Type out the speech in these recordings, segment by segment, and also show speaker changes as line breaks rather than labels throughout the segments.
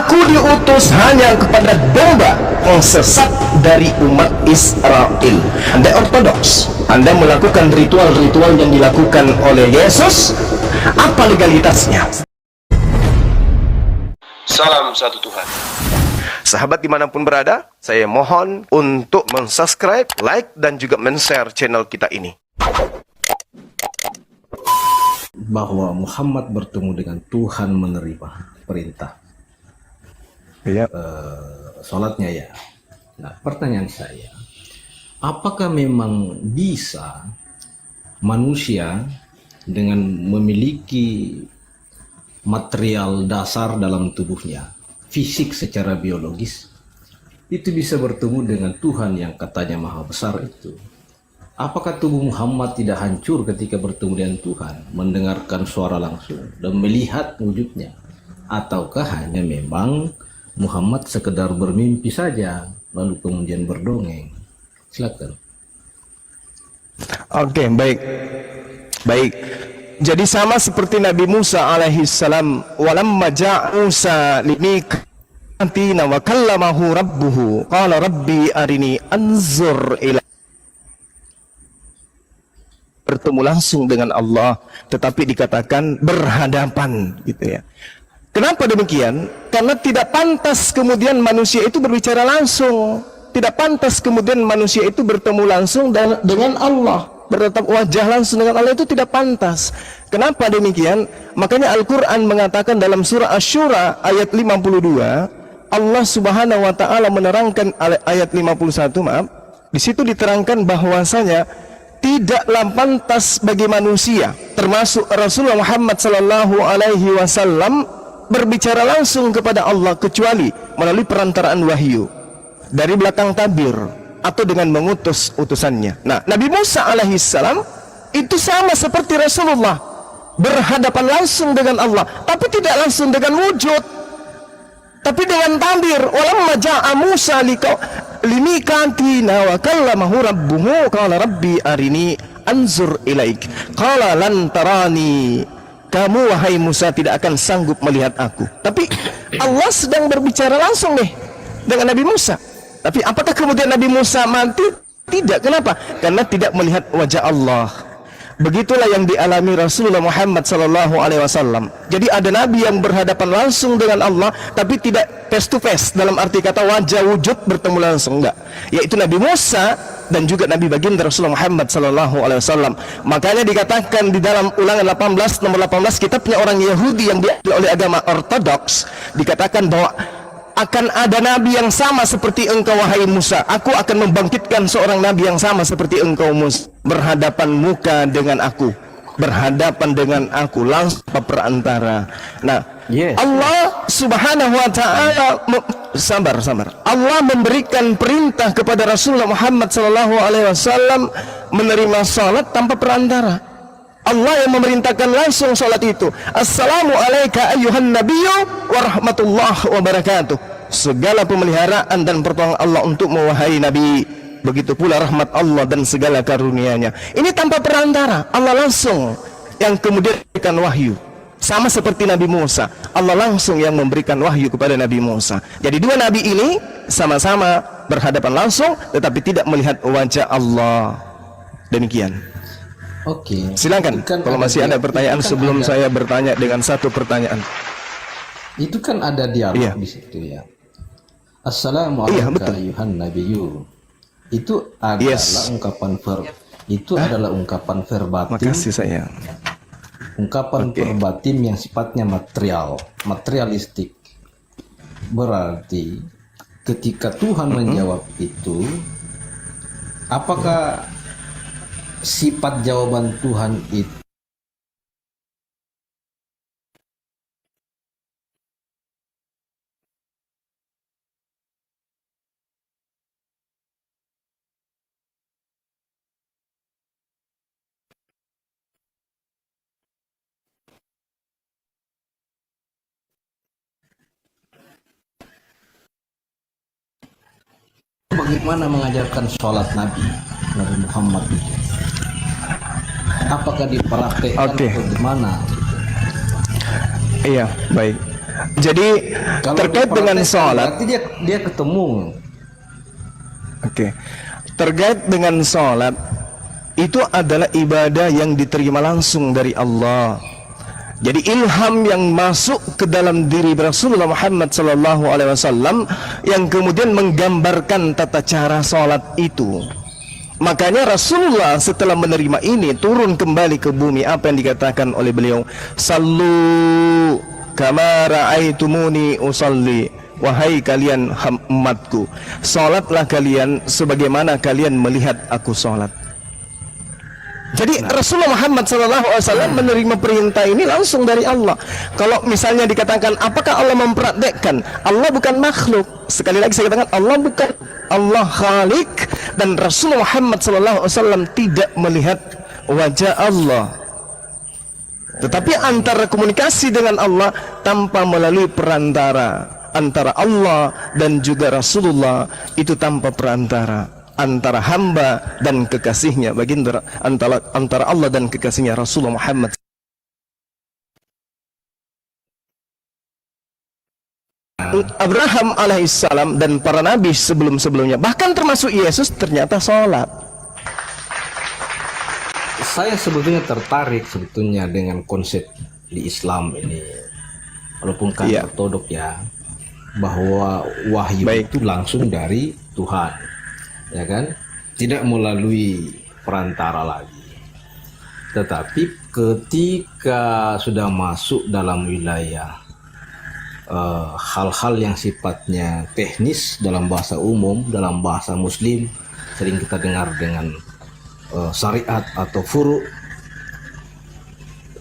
Aku diutus hanya kepada domba sesat dari umat Israel. Anda ortodoks, Anda melakukan ritual-ritual yang dilakukan oleh Yesus. Apa legalitasnya?
Salam satu Tuhan.
Sahabat dimanapun berada, saya mohon untuk mensubscribe, like, dan juga men-share channel kita ini.
Bahwa Muhammad bertemu dengan Tuhan menerima perintah.
Iya.
Sholatnya ya. Nah, pertanyaan saya, apakah memang bisa manusia dengan memiliki material dasar dalam tubuhnya, fisik secara biologis, itu bisa bertemu dengan Tuhan yang katanya maha besar itu? Apakah tubuh Muhammad tidak hancur ketika bertemu dengan Tuhan, mendengarkan suara langsung dan melihat wujudnya? Ataukah hanya memang Muhammad sekedar bermimpi saja, lalu kemudian berdongeng? Silakan.
Oke, baik. Baik. Jadi sama seperti Nabi Musa alaihissalam, walamma ja'a Musa limiqatina wa kallamahu rabbuhu qala rabbi arini anzur ila, bertemu langsung dengan Allah, tetapi dikatakan berhadapan gitu ya. Kenapa demikian? Karena tidak pantas kemudian manusia itu berbicara langsung. Tidak pantas kemudian manusia itu bertemu langsung dengan Allah, bertatap wajah langsung dengan Allah, itu tidak pantas. Kenapa demikian? Makanya Al-Quran mengatakan dalam surah Asy-Syura ayat 52, Allah subhanahu wa ta'ala menerangkan ayat 51, maaf, di situ diterangkan bahwasanya tidaklah pantas bagi manusia, termasuk Rasulullah Muhammad sallallahu alaihi wasallam, berbicara langsung kepada Allah kecuali melalui perantaraan wahyu dari belakang tabir atau dengan mengutus utusannya. Nah, Nabi Musa alaihissalam itu sama seperti Rasulullah, berhadapan langsung dengan Allah, tapi tidak langsung dengan wujud, tapi dengan tabir. Walamma ja'a Musa limiqatina wa kallamahu rabbuhu qala rabbi arini anzur ilaik qala lan tarani, kamu wahai Musa tidak akan sanggup melihat aku. Tapi Allah sedang berbicara langsung nih dengan Nabi Musa. Tapi apakah kemudian Nabi Musa mati? Tidak. Kenapa? Karena tidak melihat wajah Allah. Begitulah yang dialami Rasulullah Muhammad SAW. Jadi ada Nabi yang berhadapan langsung dengan Allah, tapi tidak face to face, dalam arti kata wajah wujud bertemu langsung, enggak. Yaitu Nabi Musa dan juga Nabi baginda Rasulullah Muhammad SAW. Makanya dikatakan di dalam Ulangan 18 nomor 18, kitabnya orang Yahudi yang diambil oleh agama ortodoks, dikatakan bahwa akan ada nabi yang sama seperti engkau wahai Musa. Aku akan membangkitkan seorang nabi yang sama seperti engkau Musa, berhadapan muka dengan aku, berhadapan dengan aku langsung perantara. Nah, yes. Allah subhanahu wa ta'ala sabar. Allah memberikan perintah kepada Rasulullah Muhammad sallallahu alaihi wasallam menerima salat tanpa perantara. Allah yang memerintahkan langsung salat itu. Assalamu alayka ayyuhan nabiyyu wa rahmatullahi wa barakatuh. Segala pemeliharaan dan pertolongan Allah untuk wahai Nabi. Begitu pula rahmat Allah dan segala karunia-Nya. Ini tanpa perantara. Allah langsung yang kemudian memberikan wahyu. Sama seperti Nabi Musa, Allah langsung yang memberikan wahyu kepada Nabi Musa. Jadi dua nabi ini sama-sama berhadapan langsung, tetapi tidak melihat wajah Allah. Demikian.
Oke.
Silakan kalau masih ada pertanyaan sebelum saya bertanya dengan satu pertanyaan.
Itu kan ada dialog di situ ya. Assalamualaikum ayuhan nabiyyu. Itu adalah ungkapan adalah ungkapan verbatim.
Makasih sayang.
Ungkapan verbatim yang sifatnya materialistik. Berarti ketika Tuhan menjawab itu, apakah sifat jawaban Tuhan itu bagaimana mengajarkan sholat Nabi Muhammad itu? Apakah dipraktekkan atau gimana?
Iya, baik. Jadi
Kalau
terkait dengan
dipraktekkan,
sholat,
berarti dia ketemu.
oke, terkait dengan sholat itu adalah ibadah yang diterima langsung dari Allah. Jadi ilham yang masuk ke dalam diri Rasulullah Muhammad SAW yang kemudian menggambarkan tata cara sholat itu. Makanya Rasulullah setelah menerima ini turun kembali ke bumi. Apa yang dikatakan oleh beliau? Sallu kama ra'aitumuni usalli. Wahai kalian umatku, sholatlah kalian sebagaimana kalian melihat aku sholat. Jadi Rasulullah Muhammad SAW menerima perintah ini langsung dari Allah. Kalau misalnya dikatakan apakah Allah mempraktekkan? Allah bukan makhluk. Sekali lagi saya katakan Allah bukan, Allah Khalik, dan Rasulullah Muhammad SAW tidak melihat wajah Allah. Tetapi antara komunikasi dengan Allah tanpa melalui perantara antara Allah dan juga Rasulullah, itu tanpa perantara antara hamba dan kekasihnya, baginda antara Allah dan kekasihnya Rasulullah Muhammad. Abraham alaihissalam dan para nabi sebelum-sebelumnya, bahkan termasuk Yesus, ternyata sholat.
Saya sebetulnya tertarik sebetulnya dengan konsep di Islam ini, walaupun kan ortodok ya, bahwa wahyu itu langsung dari Tuhan, ya kan, tidak melalui perantara lagi. Tetapi ketika sudah masuk dalam wilayah hal-hal yang sifatnya teknis dalam bahasa umum, dalam bahasa muslim sering kita dengar dengan syariat atau furu',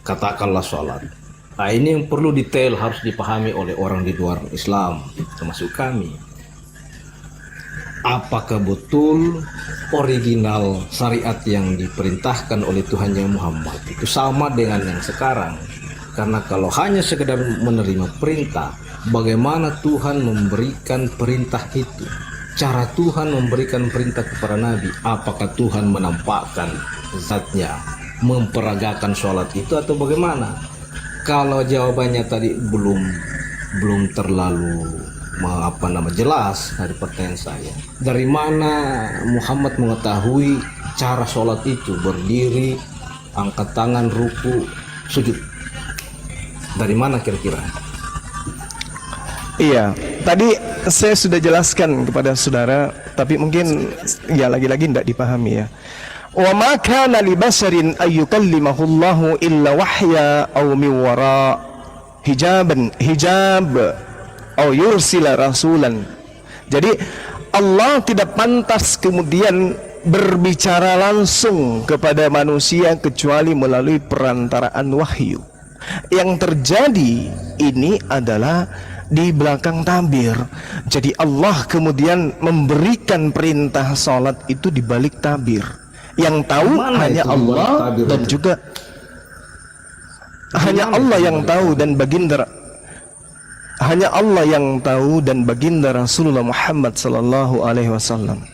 katakanlah sholat. Nah, ini yang perlu detail harus dipahami oleh orang di luar Islam, termasuk kami. Apakah betul original syariat yang diperintahkan oleh Tuhan Yang Muhammad itu sama dengan yang sekarang? Karena kalau hanya sekedar menerima perintah, bagaimana Tuhan memberikan perintah itu? Cara Tuhan memberikan perintah kepada Nabi, apakah Tuhan menampakkan zatnya, memperagakan sholat itu atau bagaimana? Kalau jawabannya tadi belum terlalu jelas dari pertanyaan saya. Dari mana Muhammad mengetahui cara sholat itu? Berdiri, angkat tangan, ruku, sujud. Dari mana kira-kira?
Iya, tadi saya sudah jelaskan kepada saudara, tapi mungkin ya lagi-lagi tidak dipahami ya. Wa ma kana li basharin ayyukallimahullahu illa wahya aw min wara hijab aw yursila rasulan. Jadi Allah tidak pantas kemudian berbicara langsung kepada manusia kecuali melalui perantaraan wahyu. Yang terjadi ini adalah di belakang tabir. Jadi Allah kemudian memberikan perintah salat itu di balik tabir. Yang tahu hanya Allah dan juga hanya Allah yang tahu dan baginda Rasulullah Muhammad sallallahu alaihi wasallam.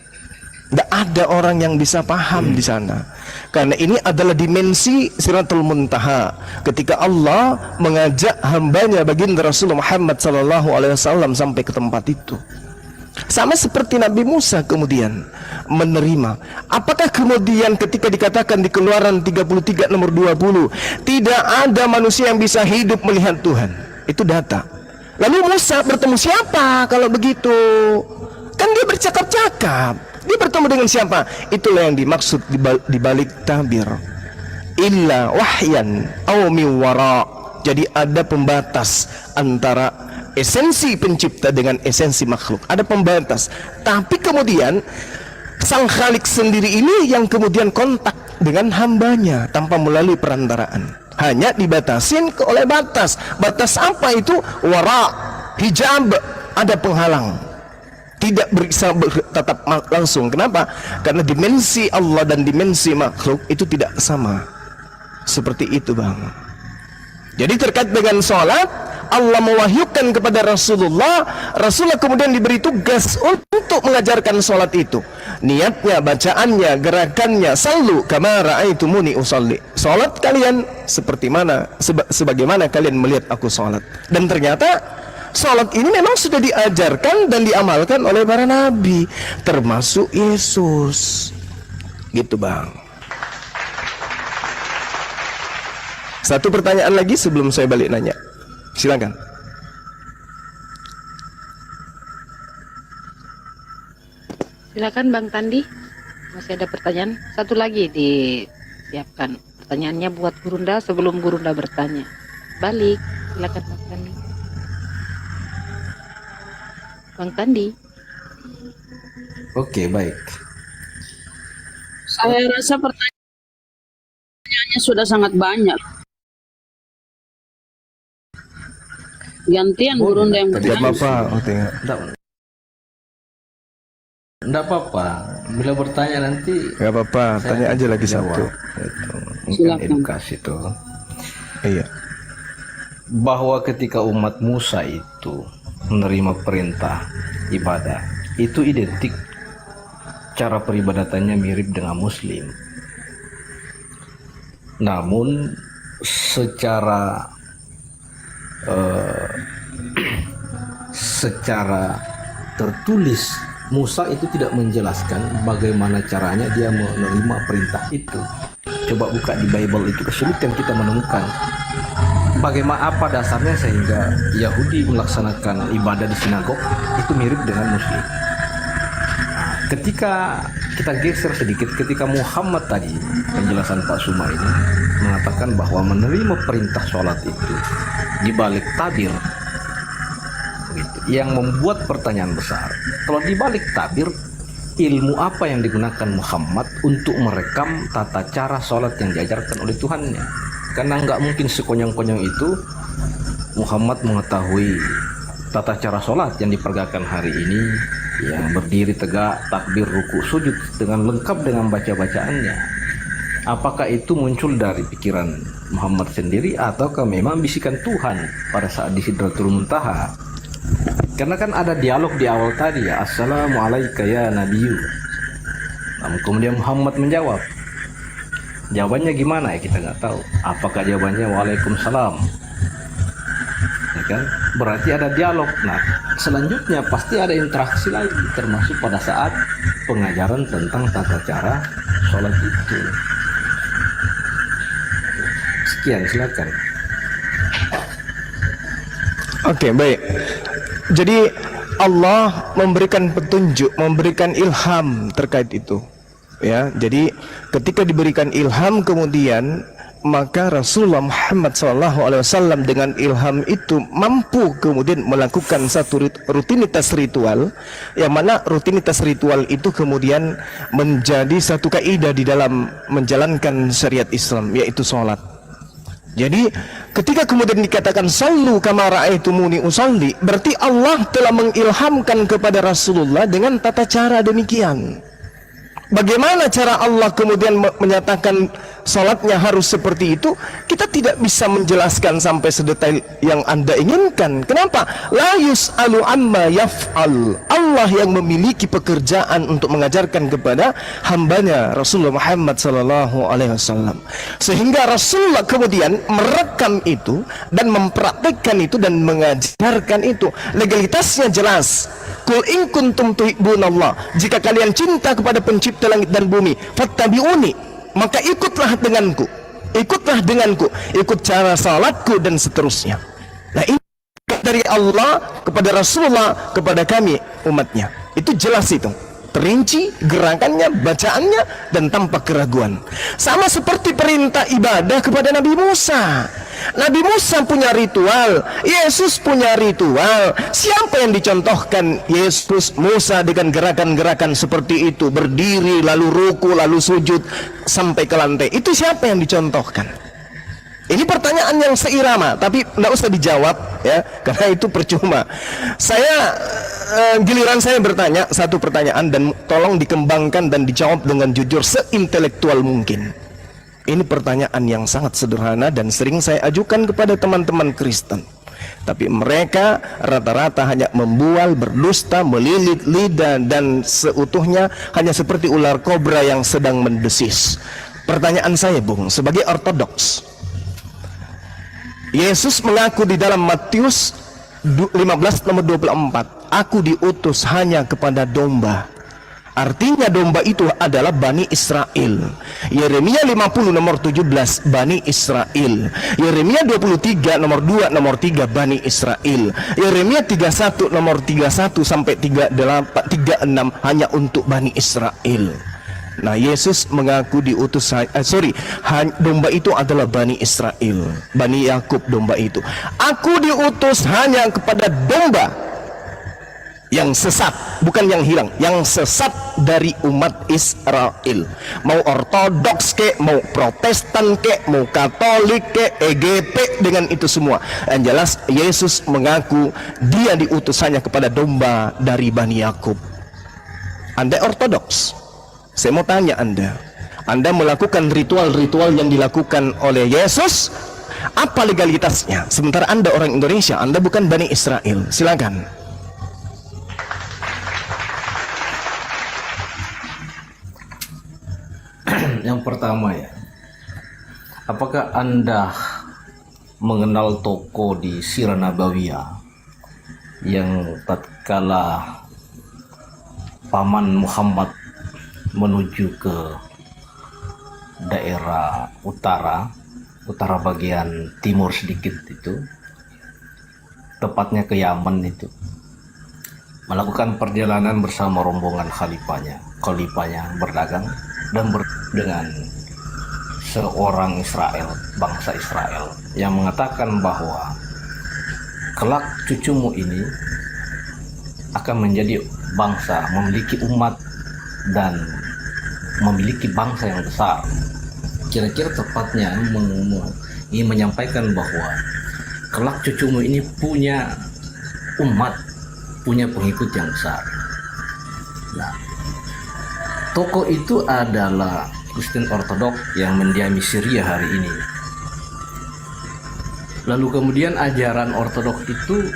Tidak ada orang yang bisa paham di sana. Karena ini adalah dimensi Siratul Muntaha. Ketika Allah mengajak hambanya baginda Rasulullah Muhammad sallallahu alaihi wasallam sampai ke tempat itu. Sama seperti Nabi Musa kemudian menerima. Apakah kemudian ketika dikatakan di Keluaran 33 nomor 20, tidak ada manusia yang bisa hidup melihat Tuhan? Itu data. Lalu Musa bertemu siapa kalau begitu? Kan dia bercakap-cakap. Dia bertemu dengan siapa? Itulah yang dimaksud di balik tabir. Illa wahyan aw min wara. Jadi ada pembatas antara esensi pencipta dengan esensi makhluk. Ada pembatas. Tapi kemudian Sang Khalik sendiri ini yang kemudian kontak dengan hambanya tanpa melalui perantaraan. Hanya dibatasin oleh batas. Batas apa itu? Wara, hijab, ada penghalang. Tidak bisa bertatap langsung. Kenapa? Karena dimensi Allah dan dimensi makhluk itu tidak sama. Seperti itu bang. Jadi terkait dengan sholat, Allah mewahyukan kepada Rasulullah. Rasulullah kemudian diberi tugas untuk mengajarkan sholat itu. Niatnya, bacaannya, gerakannya. Sallu kama ra'aitumuni usalli. Sholat kalian seperti mana, sebagaimana kalian melihat aku sholat. Dan ternyata Salat ini memang sudah diajarkan dan diamalkan oleh para nabi, termasuk Yesus. Gitu Bang. Satu pertanyaan lagi sebelum saya balik nanya. Silakan.
Silakan Bang Tandi. Masih ada pertanyaan? Satu lagi disiapkan. Pertanyaannya buat Gurunda sebelum Gurunda bertanya. Balik. Silakan Bang Tandi. Bang Tandi.
Oke, baik.
Saya rasa pertanyaannya sudah sangat banyak. Gantian Gurunda yang
Tidak
bertanya.
apa-apa. Oh, tengok.
Enggak apa-apa. Bila bertanya nanti
Gak apa-apa, tanya aja lagi
jawab.
satu.
Itu mungkin
Silakan.
edukasi itu.
Iya.
Bahwa ketika umat Musa itu menerima perintah ibadah, itu identik cara peribadatannya mirip dengan Muslim. Namun secara secara tertulis Musa itu tidak menjelaskan bagaimana caranya dia menerima perintah itu. Coba buka di Bible, itu kesulitan kita menemukan bagaimana, apa dasarnya sehingga Yahudi melaksanakan ibadah di sinagog itu mirip dengan Muslim. Ketika kita geser sedikit, ketika Muhammad tadi, penjelasan Pak Suma ini mengatakan bahwa menerima perintah sholat itu dibalik tabir, begitu, yang membuat pertanyaan besar. Kalau dibalik tabir, ilmu apa yang digunakan Muhammad untuk merekam tata cara sholat yang diajarkan oleh Tuhannya? Karena nggak mungkin sekonyong-konyong itu Muhammad mengetahui tata cara sholat yang diperagakan hari ini, yang berdiri tegak, takbir, ruku, sujud dengan lengkap dengan baca-bacaannya. Apakah itu muncul dari pikiran Muhammad sendiri ataukah memang bisikan Tuhan pada saat di Sidratul Muntaha? Karena kan ada dialog di awal tadi ya, Assalamualaikum ya Nabiyyu. Namun kemudian Muhammad menjawab. Jawabannya gimana ya, kita nggak tahu. Apakah jawabannya Waalaikumsalam? Ya kan? Berarti ada dialog. Nah, selanjutnya pasti ada interaksi lagi, termasuk pada saat pengajaran tentang tata cara sholat itu. Sekian, silakan.
Oke, baik. Jadi Allah memberikan petunjuk, memberikan ilham terkait itu. Ya, jadi ketika diberikan ilham kemudian maka Rasulullah Muhammad SAW dengan ilham itu mampu kemudian melakukan satu rutinitas ritual, yang mana rutinitas ritual itu kemudian menjadi satu kaidah di dalam menjalankan syariat Islam, yaitu sholat. Jadi ketika kemudian dikatakan sallu kama ra'aitumuni usalli, berarti Allah telah mengilhamkan kepada Rasulullah dengan tata cara demikian. Bagaimana cara Allah kemudian menyatakan salatnya harus seperti itu, kita tidak bisa menjelaskan sampai sedetail yang Anda inginkan. Kenapa? La yus'alu amma yaf'al. Allah yang memiliki pekerjaan untuk mengajarkan kepada hambanya Rasulullah Muhammad SAW. Sehingga Rasulullah kemudian merekam itu dan mempraktikkan itu dan mengajarkan itu. Legalitasnya jelas. Qul in kuntum tuhibbunallah, jika kalian cinta kepada pencipta langit dan bumi, fattabi'uni, maka ikutlah denganku, ikut cara salatku dan seterusnya. Nah, ini dari Allah kepada Rasulullah kepada kami umatnya, itu jelas, itu terinci gerakannya, bacaannya, dan tanpa keraguan. Sama seperti perintah ibadah kepada Nabi Musa. Nabi Musa punya ritual, Yesus punya ritual. Siapa yang dicontohkan? Yesus, Musa dengan gerakan-gerakan seperti itu, berdiri lalu ruku lalu sujud sampai ke lantai. Itu siapa yang dicontohkan? Ini pertanyaan yang seirama, tapi tidak usah dijawab ya, karena itu percuma. Giliran saya bertanya satu pertanyaan dan tolong dikembangkan dan dijawab dengan jujur seintelektual mungkin. Ini pertanyaan yang sangat sederhana dan sering saya ajukan kepada teman-teman Kristen, tapi mereka rata-rata hanya membual, berdusta, melilit lidah dan seutuhnya hanya seperti ular kobra yang sedang mendesis. Pertanyaan saya, Bung, sebagai ortodoks, Yesus mengaku di dalam Matius 15 nomor 24, aku diutus hanya kepada domba. Artinya domba itu adalah Bani Israel. Yeremia 50 nomor 17, Bani Israel. Yeremia 23 nomor 2 nomor 3, Bani Israel. Yeremia 31 nomor 31 sampai 36 hanya untuk Bani Israel. Nah, Yesus mengaku diutus domba itu adalah Bani Israel, Bani Yakub domba itu. Aku diutus hanya kepada domba yang sesat, bukan yang hilang, yang sesat dari umat Israel. Mau ortodoks kek, mau protestan kek, mau katolik kek, EGP, dengan itu semua. Yang jelas Yesus mengaku dia diutus hanya kepada domba dari Bani Yakub. Anda ortodoks, saya mau tanya Anda melakukan ritual-ritual yang dilakukan oleh Yesus, apa legalitasnya? Sementara Anda orang Indonesia, Anda bukan Bani Israel. Silakan.
Yang pertama ya, apakah Anda mengenal toko di Sirah Nabawiyah yang tatkala Paman Muhammad menuju ke daerah utara bagian timur sedikit itu, tepatnya ke Yaman itu, melakukan perjalanan bersama rombongan khalifahnya berdagang dan dengan seorang Israel, bangsa Israel, yang mengatakan bahwa kelak cucumu ini akan menjadi bangsa, memiliki umat dan memiliki bangsa yang besar. Kira-kira tepatnya ingin menyampaikan bahwa kelak cucumu ini punya umat, punya pengikut yang besar. Nah, tokoh itu adalah Kristen Ortodok yang mendiami Syria hari ini. Lalu kemudian ajaran Ortodok itu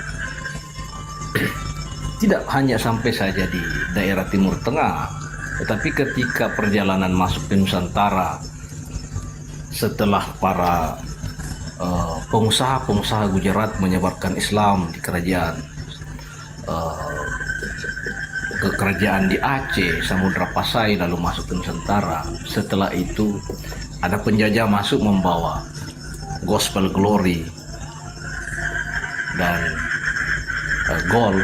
tidak hanya sampai saja di daerah Timur Tengah, tetapi ketika perjalanan masuk ke Nusantara, setelah para pengusaha Gujarat menyebarkan Islam di kerajaan di Aceh, Samudra Pasai, lalu masuk ke Nusantara. Setelah itu ada penjajah masuk membawa gospel glory dan gold.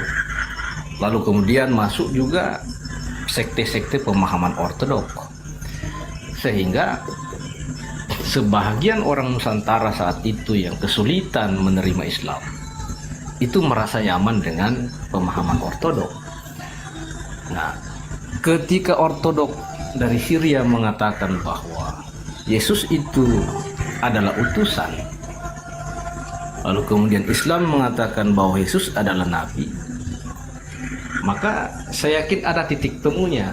Lalu kemudian masuk juga sekte-sekte pemahaman ortodok, sehingga sebahagian orang Nusantara saat itu yang kesulitan menerima Islam itu merasa nyaman dengan pemahaman ortodok. Nah, ketika ortodok dari Syria mengatakan bahwa Yesus itu adalah utusan, lalu kemudian Islam mengatakan bahwa Yesus adalah nabi, maka saya yakin ada titik temunya.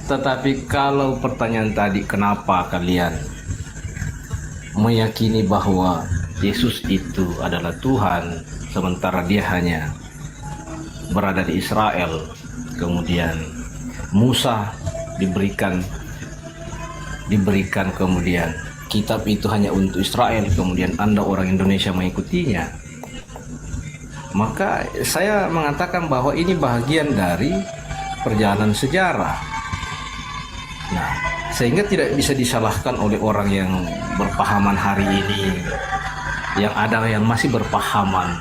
Tetapi kalau pertanyaan tadi, kenapa kalian meyakini bahwa Yesus itu adalah Tuhan sementara dia hanya berada di Israel, kemudian Musa diberikan kemudian kitab itu hanya untuk Israel, kemudian Anda orang Indonesia mengikutinya, maka saya mengatakan bahwa ini bagian dari perjalanan sejarah. Nah, sehingga tidak bisa disalahkan oleh orang yang berpahaman hari ini, yang ada yang masih berpahaman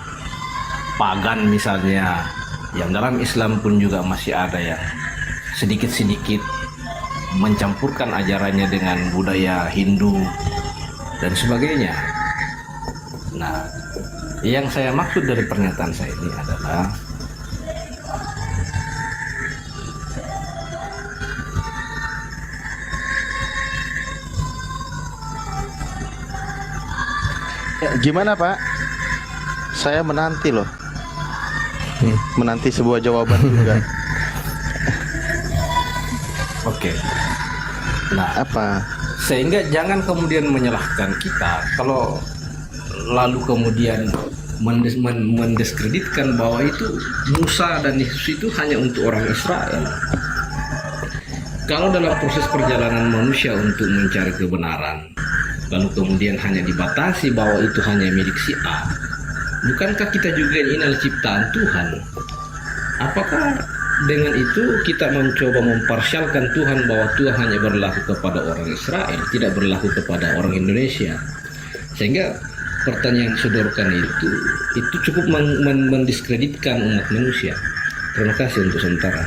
pagan misalnya, yang dalam Islam pun juga masih ada yang sedikit-sedikit mencampurkan ajarannya dengan budaya Hindu dan sebagainya. Nah, yang saya maksud dari pernyataan saya ini adalah
ya, gimana Pak? Saya menanti loh. Menanti sebuah jawaban juga.
Oke. Nah,
Apa?
sehingga jangan kemudian menyalahkan kita kalau lalu kemudian mendiskreditkan bahwa itu Musa dan Yesus itu hanya untuk orang Israel. Kalau dalam proses perjalanan manusia untuk mencari kebenaran, lalu kemudian hanya dibatasi bahwa itu hanya milik si A, bukankah kita juga ini adalah ciptaan Tuhan? Apakah dengan itu kita mencoba memparsialkan Tuhan bahwa Tuhan hanya berlaku kepada orang Israel, tidak berlaku kepada orang Indonesia? Sehingga pertanyaan yang disodorkan itu cukup mendiskreditkan umat manusia. Terima kasih untuk sementara.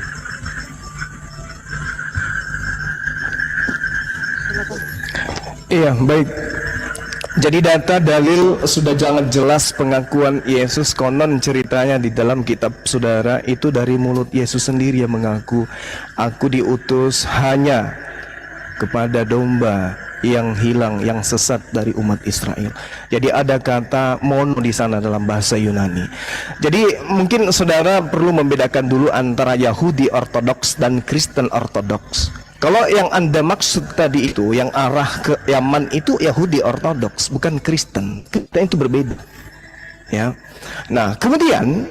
Iya, baik. Jadi data dalil sudah sangat jelas pengakuan Yesus. Konon ceritanya di dalam kitab saudara itu dari mulut Yesus sendiri yang mengaku, aku diutus hanya kepada domba yang hilang, yang sesat dari umat Israel. Jadi ada kata mono di sana dalam bahasa Yunani. Jadi mungkin saudara perlu membedakan dulu antara Yahudi Ortodoks dan Kristen Ortodoks. Kalau yang Anda maksud tadi itu, yang arah ke Yaman itu Yahudi Ortodoks, bukan Kristen. Kita itu berbeda. Ya. Nah, kemudian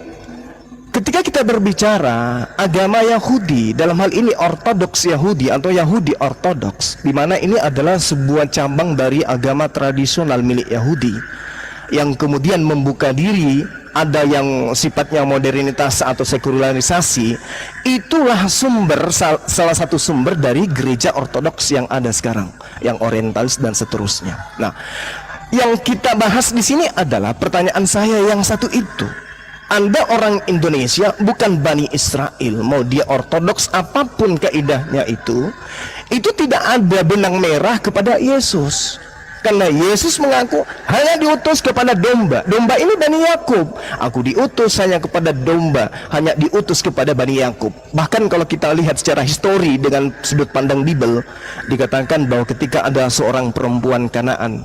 ketika kita berbicara agama Yahudi, dalam hal ini Ortodoks Yahudi atau Yahudi Ortodoks, di mana ini adalah sebuah cabang dari agama tradisional milik Yahudi yang kemudian membuka diri, ada yang sifatnya modernitas atau sekularisasi. Itulah sumber, salah satu sumber dari gereja Ortodoks yang ada sekarang, yang orientalis dan seterusnya. Nah, yang kita bahas di sini adalah pertanyaan saya yang satu itu. Anda orang Indonesia, bukan Bani Israel, mau dia Ortodoks apapun kaidahnya itu tidak ada benang merah kepada Yesus. Karena Yesus mengaku hanya diutus kepada domba. Domba ini Bani Yakub. Aku diutus hanya kepada domba, hanya diutus kepada Bani Yakub. Bahkan kalau kita lihat secara histori dengan sudut pandang Bible, dikatakan bahwa ketika ada seorang perempuan Kanaan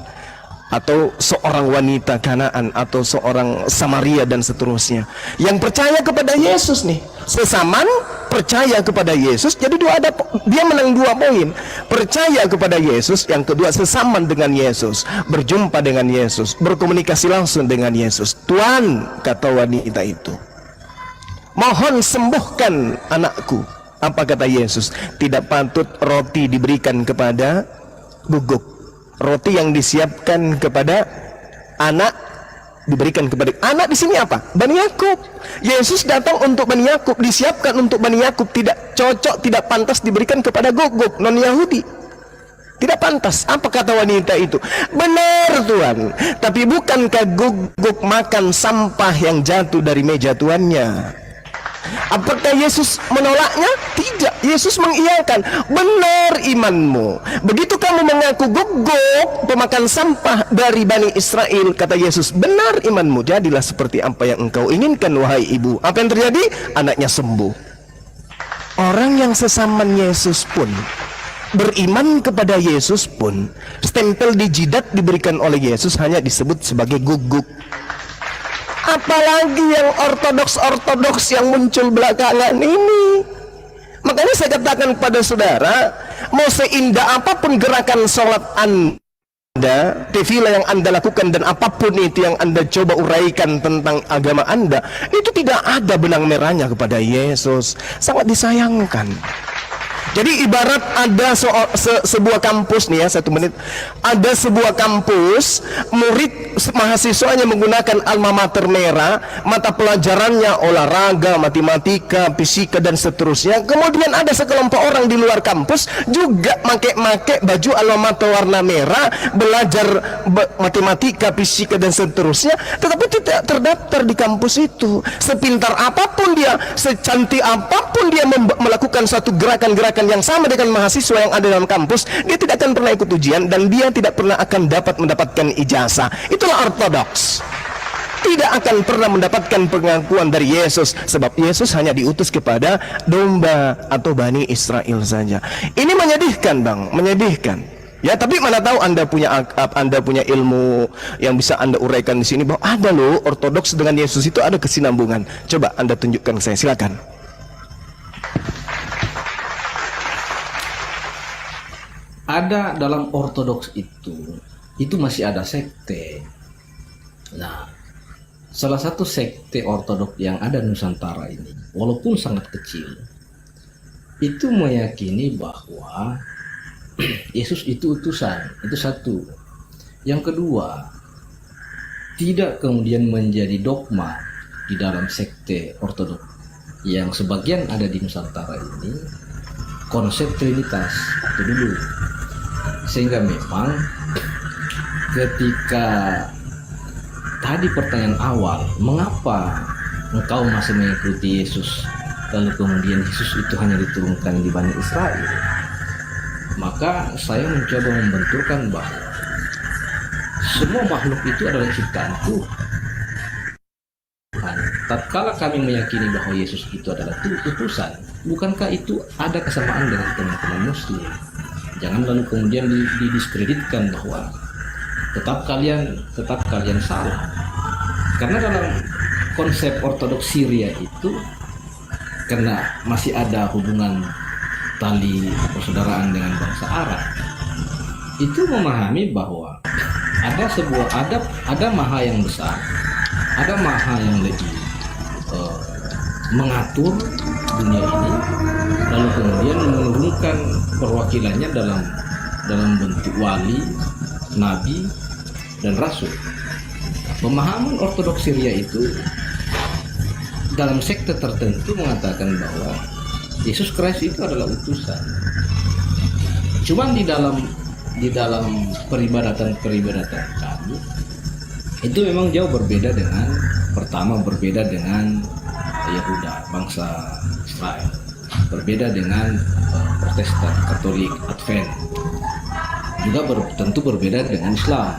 atau seorang wanita Kanaan atau seorang Samaria dan seterusnya yang percaya kepada Yesus nih, sesaman percaya kepada Yesus. Jadi dia menang 2 poin. Percaya kepada Yesus, yang kedua sesaman dengan Yesus, berjumpa dengan Yesus, berkomunikasi langsung dengan Yesus. Tuan, kata wanita itu, mohon sembuhkan anakku. Apa kata Yesus? Tidak patut roti diberikan kepada guguk. Roti yang disiapkan kepada anak diberikan kepada anak. Di sini apa? Bani Yakub. Yesus datang untuk Bani Yakub, disiapkan untuk Bani Yakub. Tidak cocok, tidak pantas diberikan kepada guguk non Yahudi. Tidak pantas. Apa kata wanita itu? Benar Tuhan, tapi bukankah guguk makan sampah yang jatuh dari meja tuannya? Apakah Yesus menolaknya? Tidak. Yesus mengiyakan. Benar imanmu. Begitu kamu mengaku guguk, pemakan sampah dari Bani Israel, kata Yesus, benar imanmu, jadilah seperti apa yang engkau inginkan, wahai ibu. Apa yang terjadi? Anaknya sembuh. Orang yang sesaman Yesus pun, beriman kepada Yesus pun, stempel di jidat diberikan oleh Yesus hanya disebut sebagai guguk. Apalagi yang ortodoks yang muncul belakangan ini. Makanya saya katakan kepada saudara, mau seindah apapun gerakan sholat Anda, tefilah yang Anda lakukan, dan apapun itu yang Anda coba uraikan tentang agama Anda, itu tidak ada benang merahnya kepada Yesus. Sangat disayangkan. Jadi ibarat ada sebuah kampus nih ya, 1 menit. Ada sebuah kampus, murid mahasiswanya menggunakan alma mater merah, mata pelajarannya olahraga, matematika, fisika dan seterusnya. Kemudian ada sekelompok orang di luar kampus juga make baju alma mater warna merah, belajar matematika, fisika dan seterusnya, tetapi tidak terdaftar di kampus itu. Sepintar apapun dia, secantik apapun dia melakukan satu gerakan-gerakan yang sama dengan mahasiswa yang ada dalam kampus, dia tidak akan pernah ikut ujian dan dia tidak pernah akan dapat mendapatkan ijazah. Itulah ortodoks. Tidak akan pernah mendapatkan pengakuan dari Yesus, sebab Yesus hanya diutus kepada domba atau Bani Israel saja. Ini menyedihkan Bang, menyedihkan. Ya, tapi mana tahu Anda punya ilmu yang bisa Anda uraikan di sini bahwa ada loh ortodoks dengan Yesus itu ada kesinambungan. Coba Anda tunjukkan saya, silakan.
Ada dalam ortodoks itu masih ada sekte. Nah, salah satu sekte ortodoks yang ada di Nusantara ini, walaupun sangat kecil, itu meyakini bahwa Yesus itu utusan. Itu satu. Yang kedua, tidak kemudian menjadi dogma di dalam sekte ortodok yang sebagian ada di Nusantara ini, konsep Trinitas itu dulu. Sehingga memang ketika tadi pertanyaan awal, mengapa engkau masih mengikuti Yesus, lalu kemudian Yesus itu hanya diturunkan di Bani Israel, maka saya mencoba membenturkan bahwa semua makhluk itu adalah ciptaan Tuhan. Tatkala kami meyakini bahwa Yesus itu adalah utusan, bukankah itu ada kesamaan dengan teman-teman Muslim? Jangan lalu kemudian didiskreditkan bahwa tetap kalian salah. Karena dalam konsep ortodoks Syria itu, karena masih ada hubungan tali persaudaraan dengan bangsa Arab, itu memahami bahwa ada maha yang besar, ada maha yang lebih mengatur dunia ini, lalu kemudian menurunkan perwakilannya dalam bentuk wali, nabi, dan rasul. Pemahaman ortodoks Syria itu dalam sekte tertentu mengatakan bahwa Yesus Kristus itu adalah utusan. Cuman di dalam peribadatan kami itu memang jauh berbeda dengan Yahuda, bangsa Israel, berbeda dengan Protestan, Katolik, Advent, juga tentu berbeda dengan Islam.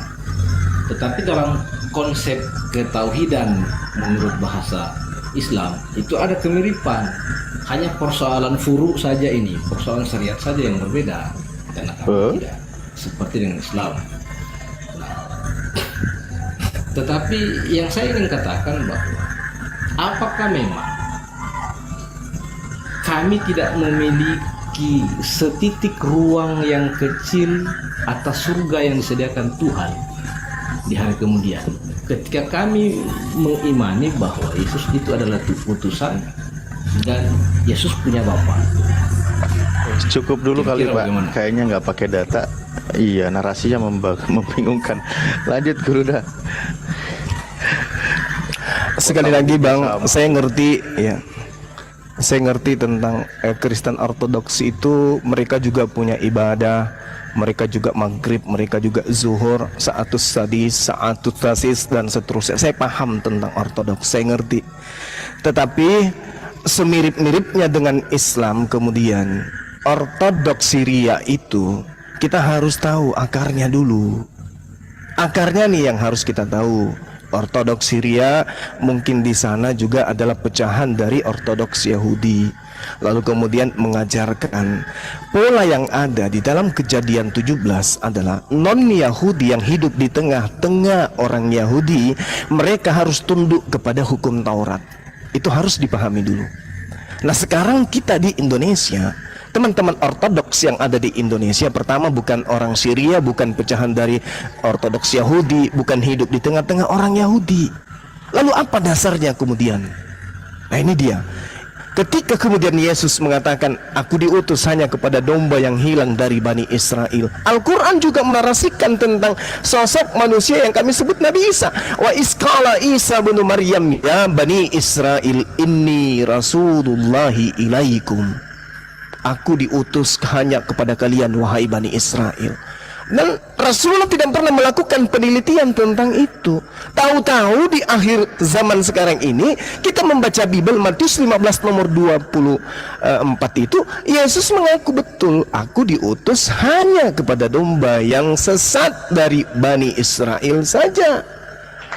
Tetapi dalam konsep ketauhidan menurut bahasa Islam itu ada kemiripan, hanya persoalan furu saja, ini persoalan syariat saja yang berbeda, karena kami tidak seperti dengan Islam. Tetapi yang saya ingin katakan bahwa apakah memang kami tidak memiliki setitik ruang yang kecil atas surga yang disediakan Tuhan di hari kemudian, ketika kami mengimani bahwa Yesus itu adalah utusan dan Yesus punya Bapa?
Cukup dulu kali
Kira-kira
Pak,
bagaimana?
kayaknya nggak pakai data. Iya, narasinya membingungkan. Lanjut Guru dah.
Sekali lagi Bang, saya ngerti ya. Saya ngerti tentang Kristen Ortodoks itu, mereka juga punya ibadah, mereka juga maghrib, mereka juga zuhur, sa'atus sadis, sa'atus tasis, dan seterusnya. Saya paham tentang Ortodoks, saya ngerti. Tetapi semirip-miripnya dengan Islam, kemudian Ortodoks Syria itu kita harus tahu akarnya dulu. Akarnya nih yang harus kita tahu. Ortodoks Syria mungkin di sana juga adalah pecahan dari Ortodoks Yahudi. Lalu kemudian mengajarkan pola yang ada di dalam Kejadian 17 adalah non-Yahudi yang hidup di tengah-tengah orang Yahudi, mereka harus tunduk kepada hukum Taurat. Itu harus dipahami dulu. Nah sekarang kita di Indonesia, teman-teman Ortodoks yang ada di Indonesia, pertama bukan orang Syria, bukan pecahan dari Ortodoks Yahudi, bukan hidup di tengah-tengah orang Yahudi. Lalu apa dasarnya kemudian? Nah ini dia. Ketika kemudian Yesus mengatakan, aku diutus hanya kepada domba yang hilang dari Bani Israel. Al-Quran juga menarasikan tentang sosok manusia yang kami sebut Nabi Isa. Wa isqala Isa bin Maryam, ya Bani Israel, inni rasulullahi ilaikum. Aku diutus hanya kepada kalian, wahai Bani Israel. Dan Rasulullah tidak pernah melakukan penelitian tentang itu. Tahu-tahu di akhir zaman sekarang ini, kita membaca Bible Matius 15 nomor 24 itu, Yesus mengaku betul, aku diutus hanya kepada domba yang sesat dari Bani Israel saja.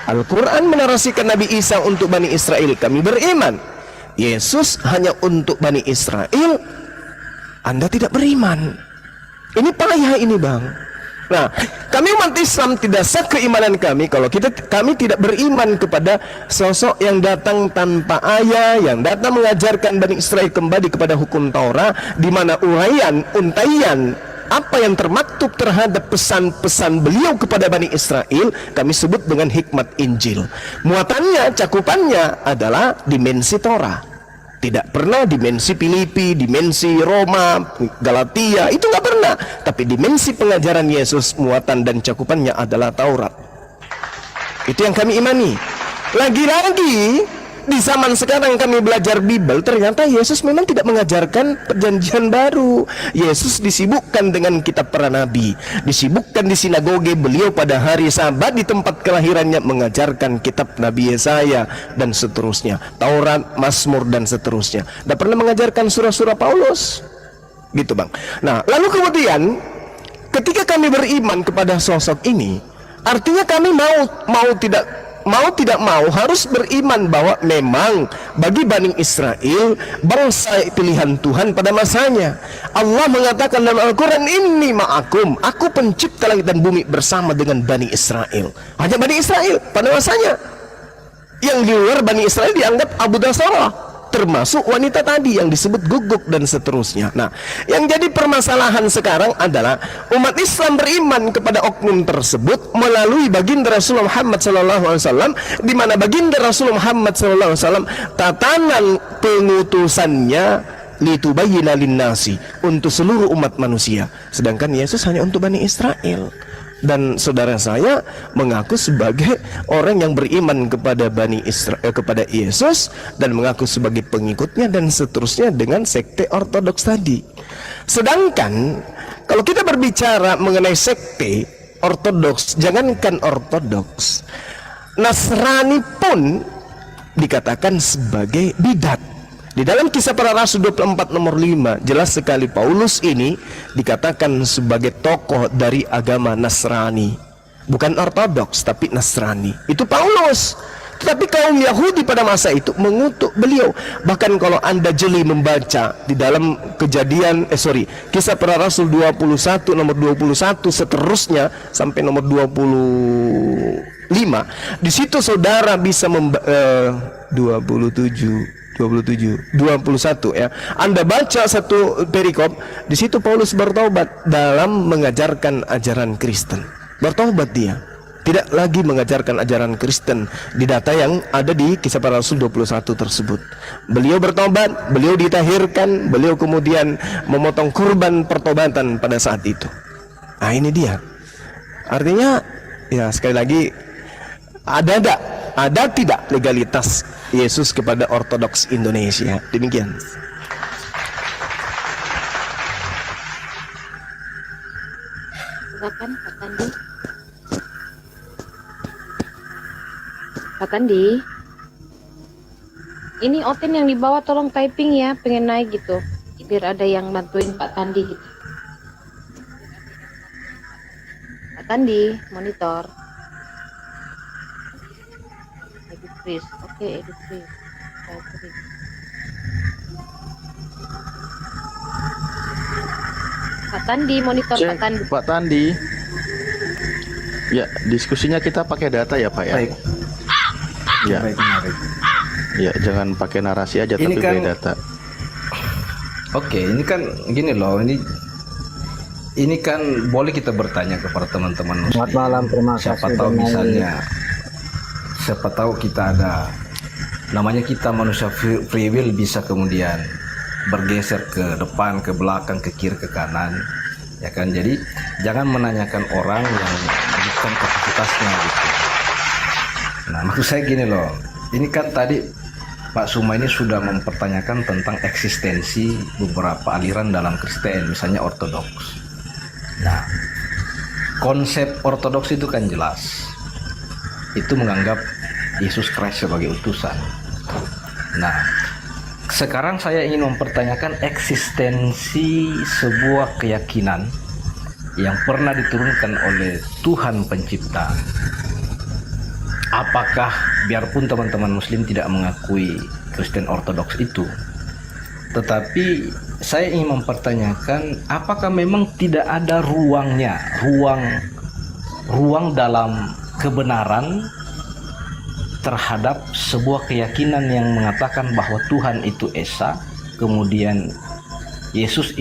Al-Quran menarasikan Nabi Isa untuk Bani Israel, kami beriman. Yesus hanya untuk Bani Israel, Anda tidak beriman. Ini payah ini Bang. Nah, kami umat Islam tidak sah keimanan kami kalau kami tidak beriman kepada sosok yang datang tanpa ayah, yang datang mengajarkan Bani Israel kembali kepada hukum Taurat, di mana untaian apa yang termaktub terhadap pesan-pesan beliau kepada Bani Israel kami sebut dengan hikmat Injil. Muatannya, cakupannya adalah dimensi Torah. Tidak pernah dimensi Filipi, dimensi Roma, Galatia, itu nggak pernah. Tapi dimensi pengajaran Yesus, muatan dan cakupannya adalah Taurat. Itu yang kami imani. Lagi-lagi di zaman sekarang kami belajar Bible, ternyata Yesus memang tidak mengajarkan perjanjian baru. Yesus disibukkan dengan kitab para nabi, disibukkan di sinagoge beliau pada hari Sabat di tempat kelahirannya mengajarkan kitab Nabi Yesaya dan seterusnya, Taurat, Mazmur dan seterusnya. Dan pernah mengajarkan surah-surah Paulus. Gitu Bang. Nah, lalu kemudian ketika kami beriman kepada sosok ini, artinya kami mau tidak mau harus beriman bahwa memang bagi Bani Israel, bangsa pilihan Tuhan pada masanya, Allah mengatakan dalam Al-Quran, inni ma'akum, aku pencipta langit dan bumi bersama dengan Bani Israel. Hanya Bani Israel pada masanya. Yang di luar Bani Israel dianggap Abu Dasarah, termasuk wanita tadi yang disebut guguk dan seterusnya. Nah, yang jadi permasalahan sekarang adalah umat Islam beriman kepada oknum tersebut melalui baginda Rasulullah Muhammad SAW, di mana baginda Rasulullah Muhammad SAW tatanan pengutusannya litubayyina linnasi, untuk seluruh umat manusia, sedangkan Yesus hanya untuk Bani Israel. Dan saudara saya mengaku sebagai orang yang beriman kepada kepada Yesus dan mengaku sebagai pengikutnya dan seterusnya dengan sekte ortodoks tadi. Sedangkan kalau kita berbicara mengenai sekte ortodoks, jangankan ortodoks, Nasrani pun dikatakan sebagai bidat. Di dalam Kisah Para Rasul 24 nomor 5 jelas sekali Paulus ini dikatakan sebagai tokoh dari agama Nasrani, bukan ortodoks tapi Nasrani. Itu Paulus. Tetapi kaum Yahudi pada masa itu mengutuk beliau. Bahkan kalau Anda jeli membaca di dalam Kisah Para Rasul 21 nomor 21 seterusnya sampai nomor 25, di situ saudara bisa 21 ya. Anda baca satu perikop, di situ Paulus bertobat dalam mengajarkan ajaran Kristen. Bertobat dia, tidak lagi mengajarkan ajaran Kristen di data yang ada di Kisah Para Rasul 21 tersebut. Beliau bertobat, beliau ditahirkan, beliau kemudian memotong kurban pertobatan pada saat itu. Nah, ini dia. Artinya ya sekali lagi, ada tidak legalitas Yesus kepada ortodoks Indonesia? Demikian.
Silakan Pak Tandi. Pak Tandi, ini Otin yang di bawah tolong typing ya, pengen naik gitu, biar ada yang bantuin Pak Tandi gitu. Pak Tandi, monitor. Edit please, oke edit please. Pak Tandi, monitor
Cek,
Pak Tandi.
Pak Tandi. Ya, diskusinya kita pakai data ya Pak ya.
Baik.
Ya.
Baik, menarik.
Ya, jangan pakai narasi aja
Ini
tapi
kan-
pakai data.
Oke, ini kan gini loh, ini kan boleh kita bertanya kepada teman-teman muslim.
Selamat malam, terima kasih.
Siapa tahu misalnya, siapa tahu kita ada, namanya kita manusia free will, bisa kemudian bergeser ke depan, ke belakang, ke kiri, ke kanan, ya kan? Jadi jangan menanyakan orang yang bukan kapasitasnya gitu. Nah, maksud saya gini loh, ini kan tadi Pak Suma ini sudah mempertanyakan tentang eksistensi beberapa aliran dalam Kristen, misalnya ortodoks. Nah, konsep ortodoks itu kan jelas, itu menganggap Yesus Kristus sebagai utusan. Nah, sekarang saya ingin mempertanyakan eksistensi sebuah keyakinan yang pernah diturunkan oleh Tuhan Pencipta. Apakah biarpun teman-teman muslim tidak mengakui Kristen ortodoks itu, tetapi saya ingin mempertanyakan apakah memang tidak ada ruangnya, ruang dalam kebenaran terhadap sebuah keyakinan yang mengatakan bahwa Tuhan itu Esa, kemudian Yesus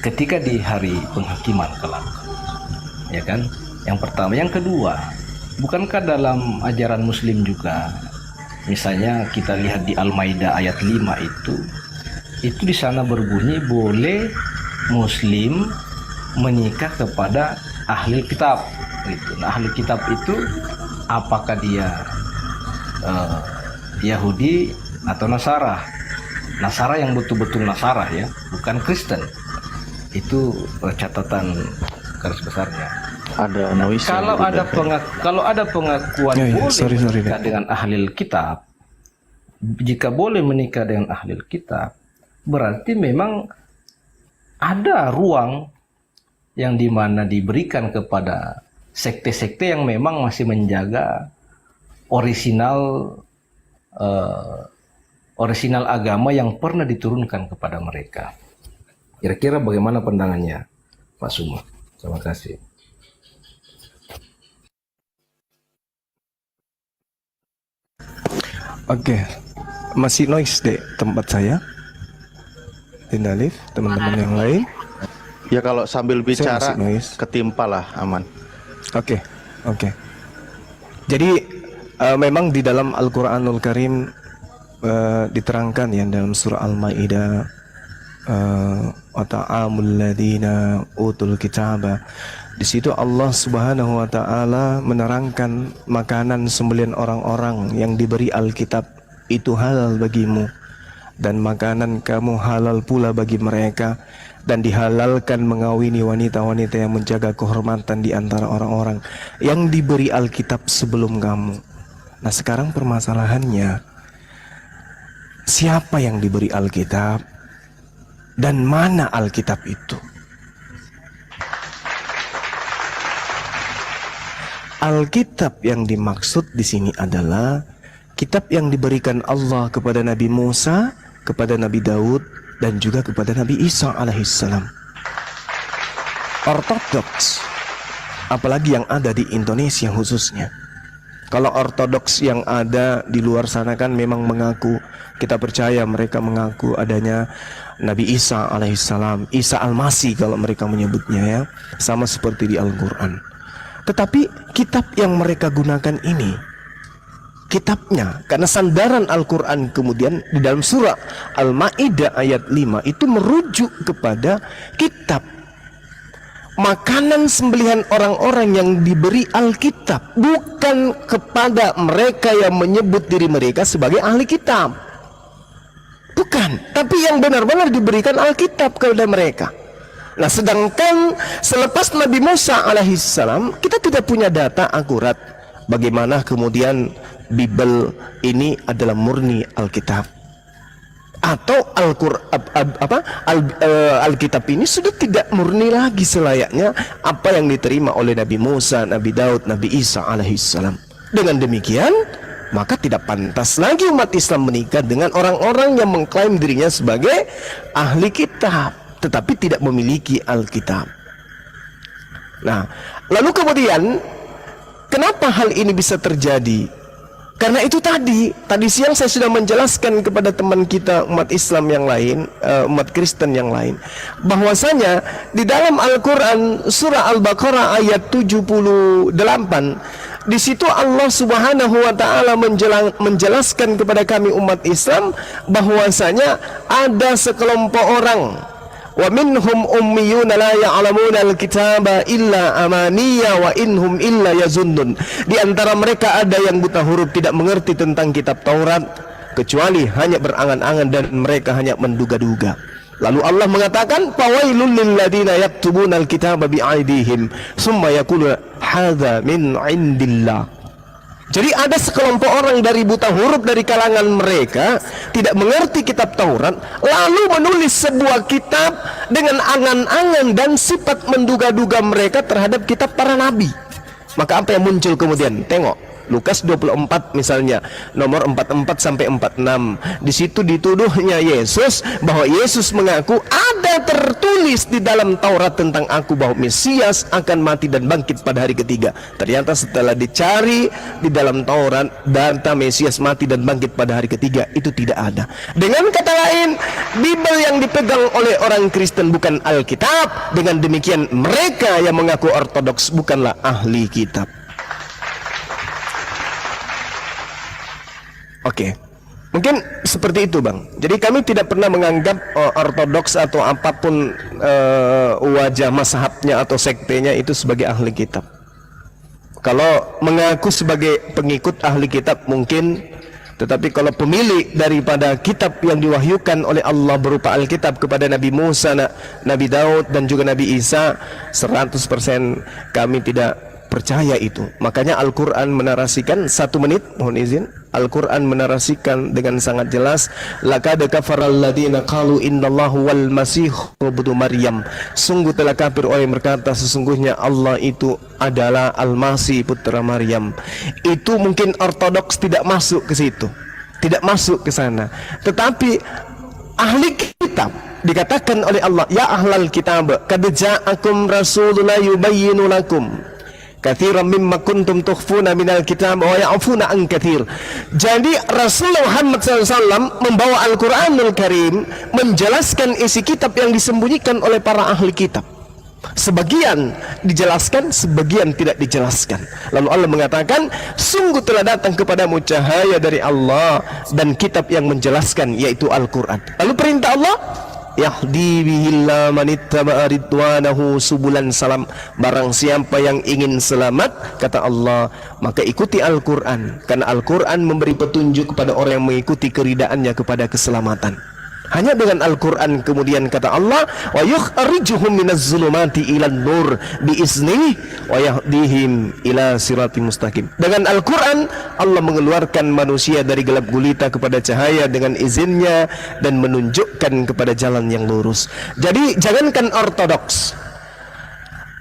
ketika di hari penghakiman kelak, ya kan? Yang pertama. Yang kedua, bukankah dalam ajaran muslim juga, misalnya kita lihat di Al-Maidah ayat 5 itu di sana berbunyi boleh muslim menikah kepada ahli kitab, itu. Nah, ahli kitab itu apakah dia Yahudi atau Nasara? Nasara yang betul-betul Nasara ya, bukan Kristen. Itu catatan garis besarnya.
Ada noise.
Kalau ada pengakuan boleh menikah dengan ahli kitab, jika boleh menikah dengan ahli kitab, berarti memang ada ruang yang dimana diberikan kepada sekte-sekte yang memang masih menjaga orisinal agama yang pernah diturunkan kepada mereka. Kira-kira bagaimana pandangannya Pak Suma? Terima kasih.
Oke, masih noise deh tempat saya. Tindak lift, teman-teman yang lain.
Ya kalau sambil bicara
noise.
ketimpa lah, aman.
Oke. Jadi memang di dalam Al-Quranul Karim diterangkan ya dalam surah Al-Maidah, wa ta'amul ladina utul kitaba. Di situ Allah Subhanahu wa taala menerangkan makanan sembelihan orang-orang yang diberi Alkitab itu halal bagimu, dan makanan kamu halal pula bagi mereka, dan dihalalkan mengawini wanita-wanita yang menjaga kehormatan di antara orang-orang yang diberi Alkitab sebelum kamu. Nah, sekarang permasalahannya, siapa yang diberi Alkitab dan mana Alkitab itu? Alkitab yang dimaksud di sini adalah kitab yang diberikan Allah kepada Nabi Musa, kepada Nabi Daud, dan juga kepada Nabi Isa alaihissalam. Ortodoks, apalagi yang ada di Indonesia khususnya. Kalau ortodoks yang ada di luar sana kan memang mengaku, kita percaya mereka mengaku adanya Nabi Isa alaihissalam, Isa Al-Masih kalau mereka menyebutnya ya, sama seperti di Al-Quran. Tetapi kitab yang mereka gunakan ini, kitabnya, karena sandaran Al-Quran kemudian di dalam surah Al-Maidah ayat 5 itu merujuk kepada kitab, makanan sembelihan orang-orang yang diberi Alkitab, bukan kepada mereka yang menyebut diri mereka sebagai ahli kitab. Bukan, tapi yang benar-benar diberikan Alkitab kepada mereka. Nah, sedangkan selepas Nabi Musa alaihissalam, kita tidak punya data akurat bagaimana kemudian Bible ini adalah murni Alkitab, atau Alkitab ini sudah tidak murni lagi selayaknya apa yang diterima oleh Nabi Musa, Nabi Daud, Nabi Isa alaihissalam. Dengan demikian, maka tidak pantas lagi umat Islam menikah dengan orang-orang yang mengklaim dirinya sebagai ahli kitab tetapi tidak memiliki Alkitab. Nah, lalu kemudian kenapa hal ini bisa terjadi? Karena itu tadi siang saya sudah menjelaskan kepada teman kita umat Islam yang lain, umat Kristen yang lain, bahwasanya di dalam Al-Quran surah Al-Baqarah ayat 78, di situ Allah Subhanahu wa taala menjelaskan kepada kami umat Islam bahwasanya ada sekelompok orang, wa minhum ummiyuna la ya'lamuna al-kitaba illa amaniya wa inhum illa yazunnun. Di antara mereka ada yang buta huruf, tidak mengerti tentang kitab Taurat kecuali hanya berangan-angan dan mereka hanya menduga-duga. Lalu Allah mengatakan, fawailul lil ladina yaktubuna al-kitaba bi'aidihim summa yaquluna hadza min indillah. Jadi ada sekelompok orang dari buta huruf dari kalangan mereka tidak mengerti kitab Taurat, lalu menulis sebuah kitab dengan angan-angan dan sifat menduga-duga mereka terhadap kitab para nabi. Maka apa yang muncul kemudian? Tengok Lukas 24 misalnya, nomor 44 sampai 46. Di situ dituduhnya Yesus bahwa Yesus mengaku ada tertulis di dalam Taurat tentang aku bahwa Mesias akan mati dan bangkit pada hari ketiga. Ternyata setelah dicari di dalam Taurat data Mesias mati dan bangkit pada hari ketiga itu tidak ada. Dengan kata lain, Bible yang dipegang oleh orang Kristen bukan Alkitab. Dengan demikian mereka yang mengaku ortodoks bukanlah ahli kitab. Oke, mungkin seperti itu Bang. Jadi kami tidak pernah menganggap ortodoks atau apapun wajah mazhabnya atau sektenya itu sebagai ahli kitab. Kalau mengaku sebagai pengikut ahli kitab mungkin, tetapi kalau pemilik daripada kitab yang diwahyukan oleh Allah berupa Alkitab kepada Nabi Musa, Nabi Daud dan juga Nabi Isa, 100% kami tidak percaya itu. Makanya Al-Quran menarasikan, 1 menit mohon izin, Al-Quran menarasikan dengan sangat jelas, laqad kafaral ladzina qalu innallahu wal masih ibnu Maryam. Sungguh telah kafir orang yang berkata sesungguhnya Allah itu adalah Al-Masih putra Maryam. Itu mungkin ortodoks tidak masuk ke situ, tidak masuk ke sana. Tetapi ahli kitab dikatakan oleh Allah, ya ahlal kitab qad ja'akum rasuluna yubayyinu lakum katsiran mimma kuntum tukhfuna minal kitab wa ya'funa an katsir. Jadi Rasulullah Muhammad SAW membawa Al-Quranul Karim menjelaskan isi kitab yang disembunyikan oleh para ahli kitab. Sebagian dijelaskan, sebagian tidak dijelaskan. Lalu Allah mengatakan, sungguh telah datang kepadamu cahaya dari Allah dan kitab yang menjelaskan, yaitu Al-Quran. Lalu perintah Allah, yahdi bihillah manittaba'a ridwanahu subulan salam. Barang siapa yang ingin selamat, kata Allah, maka ikuti Al-Quran, karena Al-Quran memberi petunjuk kepada orang yang mengikuti keridaannya kepada keselamatan. Hanya dengan Al-Quran, kemudian kata Allah, wa yukhrijuhum minaz zulumati ilan nur biiznih wa yahdihim ila siratim mustaqim. Dengan Al-Quran Allah mengeluarkan manusia dari gelap gulita kepada cahaya dengan izinnya dan menunjukkan kepada jalan yang lurus. Jadi jangankan ortodoks,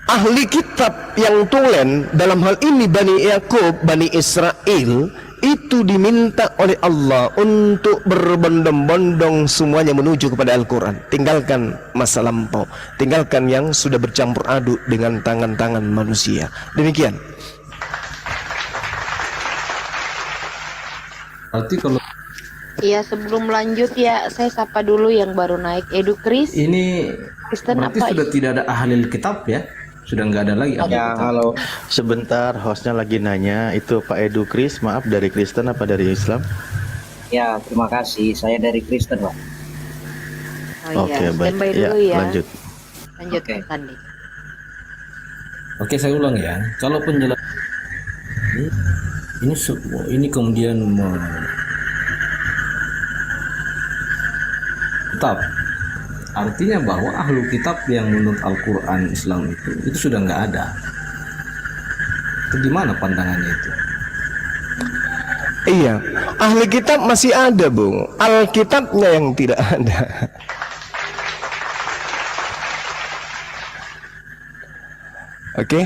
ahli kitab yang tulen, dalam hal ini Bani Yakub, Bani Israel, itu diminta oleh Allah untuk berbondong-bondong semuanya menuju kepada Al-Quran. Tinggalkan masa lampau, tinggalkan yang sudah bercampur aduk dengan tangan-tangan manusia. Demikian.
Berarti kalau
Iya, sebelum lanjut ya, saya sapa dulu yang baru naik. Edu Kris,
ini
Kristen
berarti
apa?
sudah tidak ada ahli kitab ya? Sudah nggak ada lagi ahli
Ya,
kitab.
halo. Sebentar, hostnya lagi nanya, itu Pak Edu Kris, maaf dari Kristen apa dari Islam?
Ya, terima kasih. Saya dari Kristen, Pak.
Oh
Oke,
iya,
baik.
standby
Ya,
dulu ya.
lanjut.
Lanjut
Oke.
Sandi.
Oke, saya ulang ya. Kalau penjelasan ini kemudian kitab, artinya bahwa ahlu kitab yang menurut Al-Quran Islam itu sudah nggak ada. Itu gimana pandangannya itu?
Iya, ahli kitab masih ada, Bung. Alkitabnya yang tidak ada. Oke?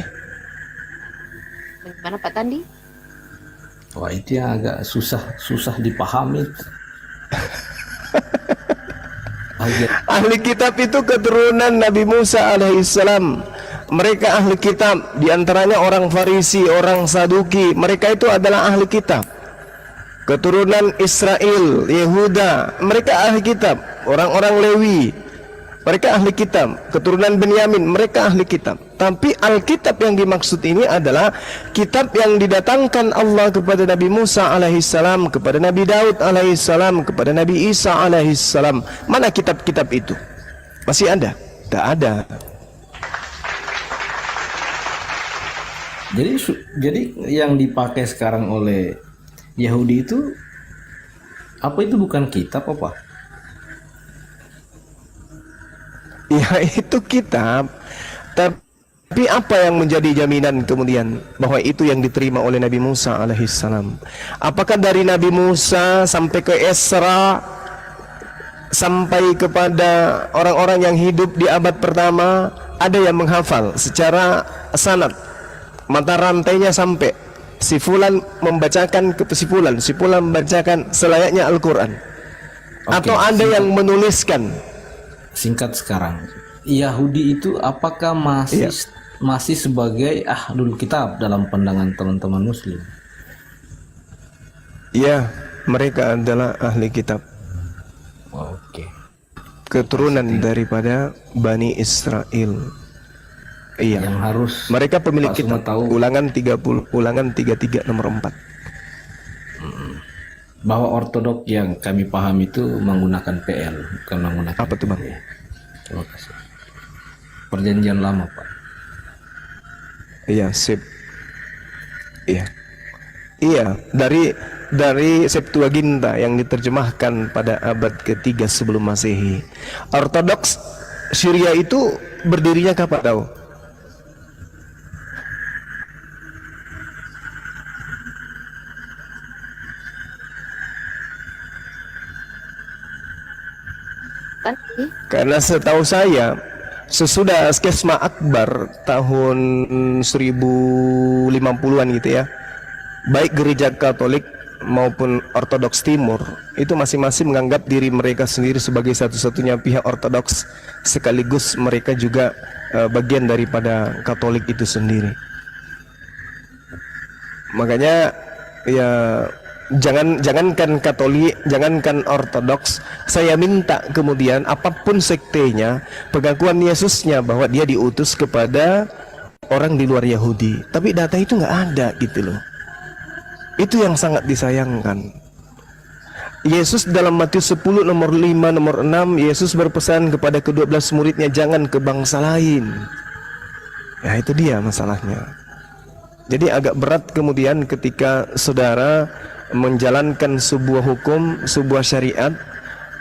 Bagaimana Pak Tandi?
Wah, itu yang agak susah dipahami.
Ahli kitab itu keturunan Nabi Musa alaihissalam. Mereka ahli kitab, diantaranya orang Farisi, orang Saduki. Mereka itu adalah ahli kitab. Keturunan Israel, Yehuda, mereka ahli kitab. Orang-orang Lewi, mereka ahli kitab. Keturunan Benyamin, mereka ahli kitab. Tapi Alkitab yang dimaksud ini adalah kitab yang didatangkan Allah kepada Nabi Musa alaihissalam, kepada Nabi Daud alaihissalam, kepada Nabi Isa alaihissalam. Mana kitab-kitab itu? Masih ada? Tak ada.
Jadi yang dipakai sekarang oleh Yahudi itu apa, itu bukan kitab apa?
Ya, itu kitab. Tapi apa yang menjadi jaminan kemudian bahwa itu yang diterima oleh Nabi Musa alaihissalam? Apakah dari Nabi Musa sampai ke Esra, sampai kepada orang-orang yang hidup di abad pertama, ada yang menghafal secara sanad, mata rantainya sampai si fulan membacakan ke si fulan, si fulan membacakan selayaknya Al-Quran? Atau ada yang menuliskan?
Singkat sekarang, Yahudi itu apakah masih sebagai ahlul kitab dalam pandangan teman-teman Muslim?
Ya, mereka adalah ahli kitab,
Oke.
keturunan daripada Bani Israel. Iya.
Yang harus
Mereka pemilik
Pak Suma
kitab.
tahu
Ulangan 30, Ulangan 33 nomor 4.
bahwa ortodok yang kami paham itu menggunakan PL, bukan menggunakan.
Apa tuh, Bang?
PL. Terima kasih. Perjanjian lama, Pak.
Iya, sip. Iya. Iya, dari Septuaginta yang diterjemahkan pada abad ketiga sebelum Masehi. Ortodoks Syria itu berdirinya kapan tahu?
Tadi
Karena setahu saya sesudah Skesma Akbar tahun 1050-an gitu ya, baik gereja Katolik maupun Ortodoks Timur itu masing-masing menganggap diri mereka sendiri sebagai satu-satunya pihak Ortodoks, sekaligus mereka juga bagian daripada Katolik itu sendiri. Makanya ya jangankan Katolik, jangankan Ortodoks, saya minta kemudian apapun sektenya, pengakuan Yesusnya bahwa dia diutus kepada orang di luar Yahudi, tapi data itu nggak ada gitu loh. Itu yang sangat disayangkan. Yesus dalam Matius 10 nomor 5 nomor 6, Yesus berpesan kepada ke-12 muridnya, jangan ke bangsa lain. Ya itu dia masalahnya. Jadi agak berat kemudian ketika saudara menjalankan sebuah hukum, sebuah syariat,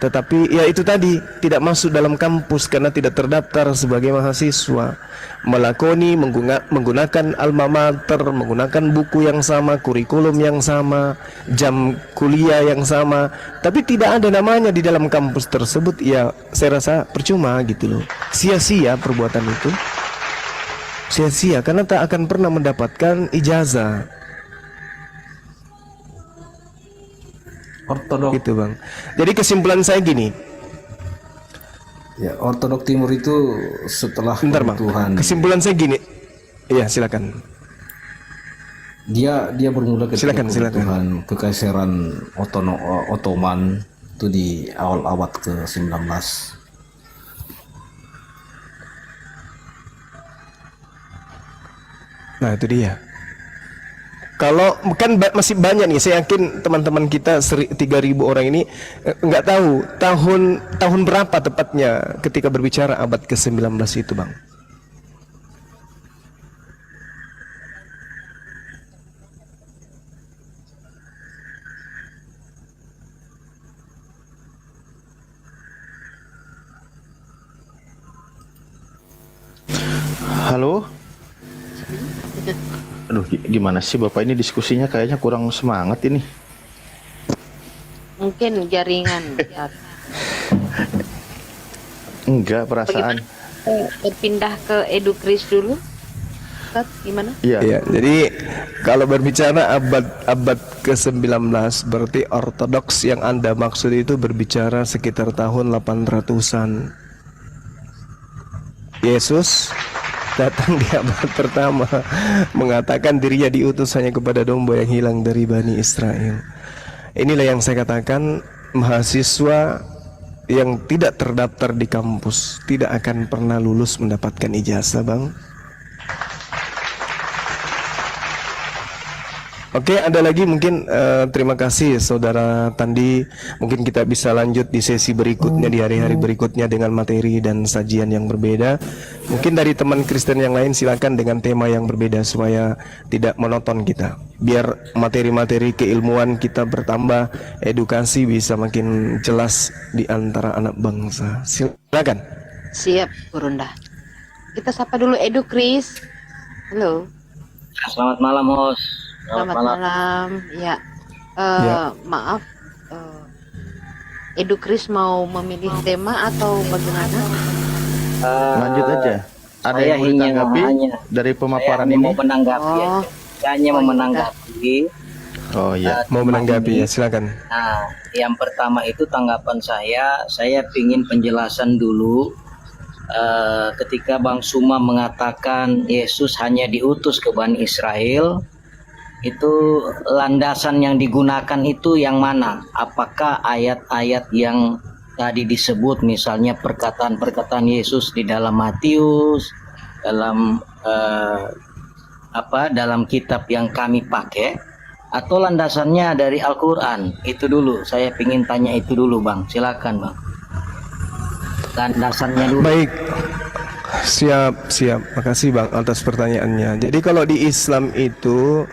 tetapi ya itu tadi tidak masuk dalam kampus karena tidak terdaftar sebagai mahasiswa, melakoni menggunakan alma mater, menggunakan buku yang sama, kurikulum yang sama, jam kuliah yang sama, tapi tidak ada namanya di dalam kampus tersebut. Ya saya rasa percuma gitu loh, sia-sia perbuatan itu, sia-sia karena tak akan pernah mendapatkan ijazah.
Ortodok
Gitu bang. Jadi kesimpulan saya gini.
ya, Ortodok Timur itu setelah
Bentar bang.
Tuhan
Kesimpulan saya gini. Iya silakan.
dia bermula ketika
Silakan.
Tuhan Kekaisaran Ottoman itu di awal abad ke-19.
Nah itu dia. Kalau kan masih banyak nih, saya yakin teman-teman kita 3.000 orang ini nggak tahu tahun berapa tepatnya ketika berbicara abad ke-19 itu bang.
Halo? Aduh, gimana sih Bapak ini diskusinya kayaknya kurang semangat ini.
mungkin jaringan Ustaz.
Enggak, perasaan.
Berpindah ke Edukris dulu. Ustaz, gimana?
Iya.
Ya, jadi kalau berbicara abad ke-19 berarti Ortodoks yang Anda maksud itu berbicara sekitar tahun 800-an. Yesus datang di abad pertama mengatakan dirinya diutus hanya kepada domba yang hilang dari Bani Israel. Inilah yang saya katakan, mahasiswa yang tidak terdaftar di kampus tidak akan pernah lulus mendapatkan ijazah bang. Oke, ada lagi mungkin. Terima kasih Saudara Tandi. Mungkin kita bisa lanjut di sesi berikutnya, di hari-hari berikutnya dengan materi dan sajian yang berbeda. Mungkin dari teman Kristen yang lain silakan dengan tema yang berbeda supaya tidak monoton kita. Biar materi-materi keilmuan kita bertambah, edukasi bisa makin jelas di antara anak bangsa. Silakan.
Siap, Gurunda. Kita sapa dulu Edukris. Halo.
Selamat malam, host.
Selamat malam. Ya. Maaf. Edukris mau memilih tema atau bagaimana?
Lanjut aja. Ada
Saya
yang mau
hanya
ditanggapi dari pemaparan
saya
ini?
mau menanggapi
Oh.
aja. Saya hanya mau menanggapi.
Oh iya.
Mau menanggapi ya, silakan.
Nah, yang pertama itu tanggapan saya ingin penjelasan dulu. Ketika Bang Suma mengatakan Yesus hanya diutus ke Bani Israel, itu landasan yang digunakan itu yang mana? Apakah ayat-ayat yang tadi disebut, misalnya perkataan-perkataan Yesus di dalam Matius, dalam dalam kitab yang kami pakai, atau landasannya dari Al-Quran? Itu dulu, saya ingin tanya itu dulu Bang. Silakan Bang. Landasannya dulu.
Baik. Siap. Makasih Bang atas pertanyaannya. Jadi kalau di Islam itu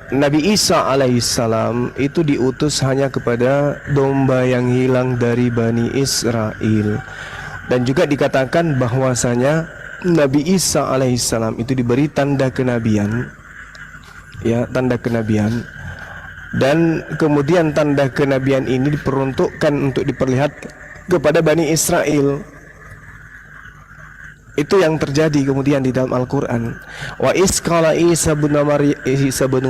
Nabi Isa alaihissalam itu diutus hanya kepada domba yang hilang dari Bani Israel. Dan juga dikatakan bahwasanya Nabi Isa alaihissalam itu diberi tanda kenabian, ya, tanda kenabian. Dan kemudian tanda kenabian ini diperuntukkan untuk diperlihatkan kepada Bani Israel. Itu yang terjadi kemudian di dalam Al-Quran. Wa isqala Isa bin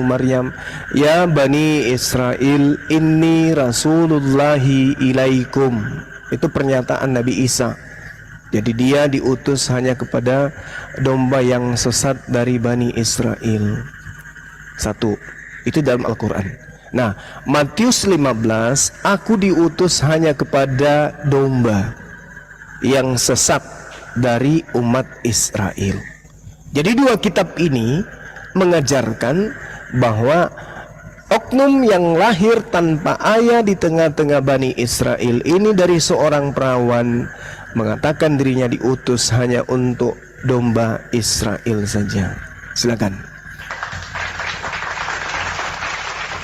Maryam ya Bani Israel inni rasulullahi ilaikum. Itu pernyataan Nabi Isa. Jadi dia diutus hanya kepada domba yang sesat dari Bani Israel. Satu, itu dalam Al-Quran. Nah, Matius 15, aku diutus hanya kepada domba yang sesat dari umat Israel. Jadi dua kitab ini mengajarkan bahwa oknum yang lahir tanpa ayah di tengah-tengah Bani Israel ini dari seorang perawan mengatakan dirinya diutus hanya untuk domba Israel saja. Silakan.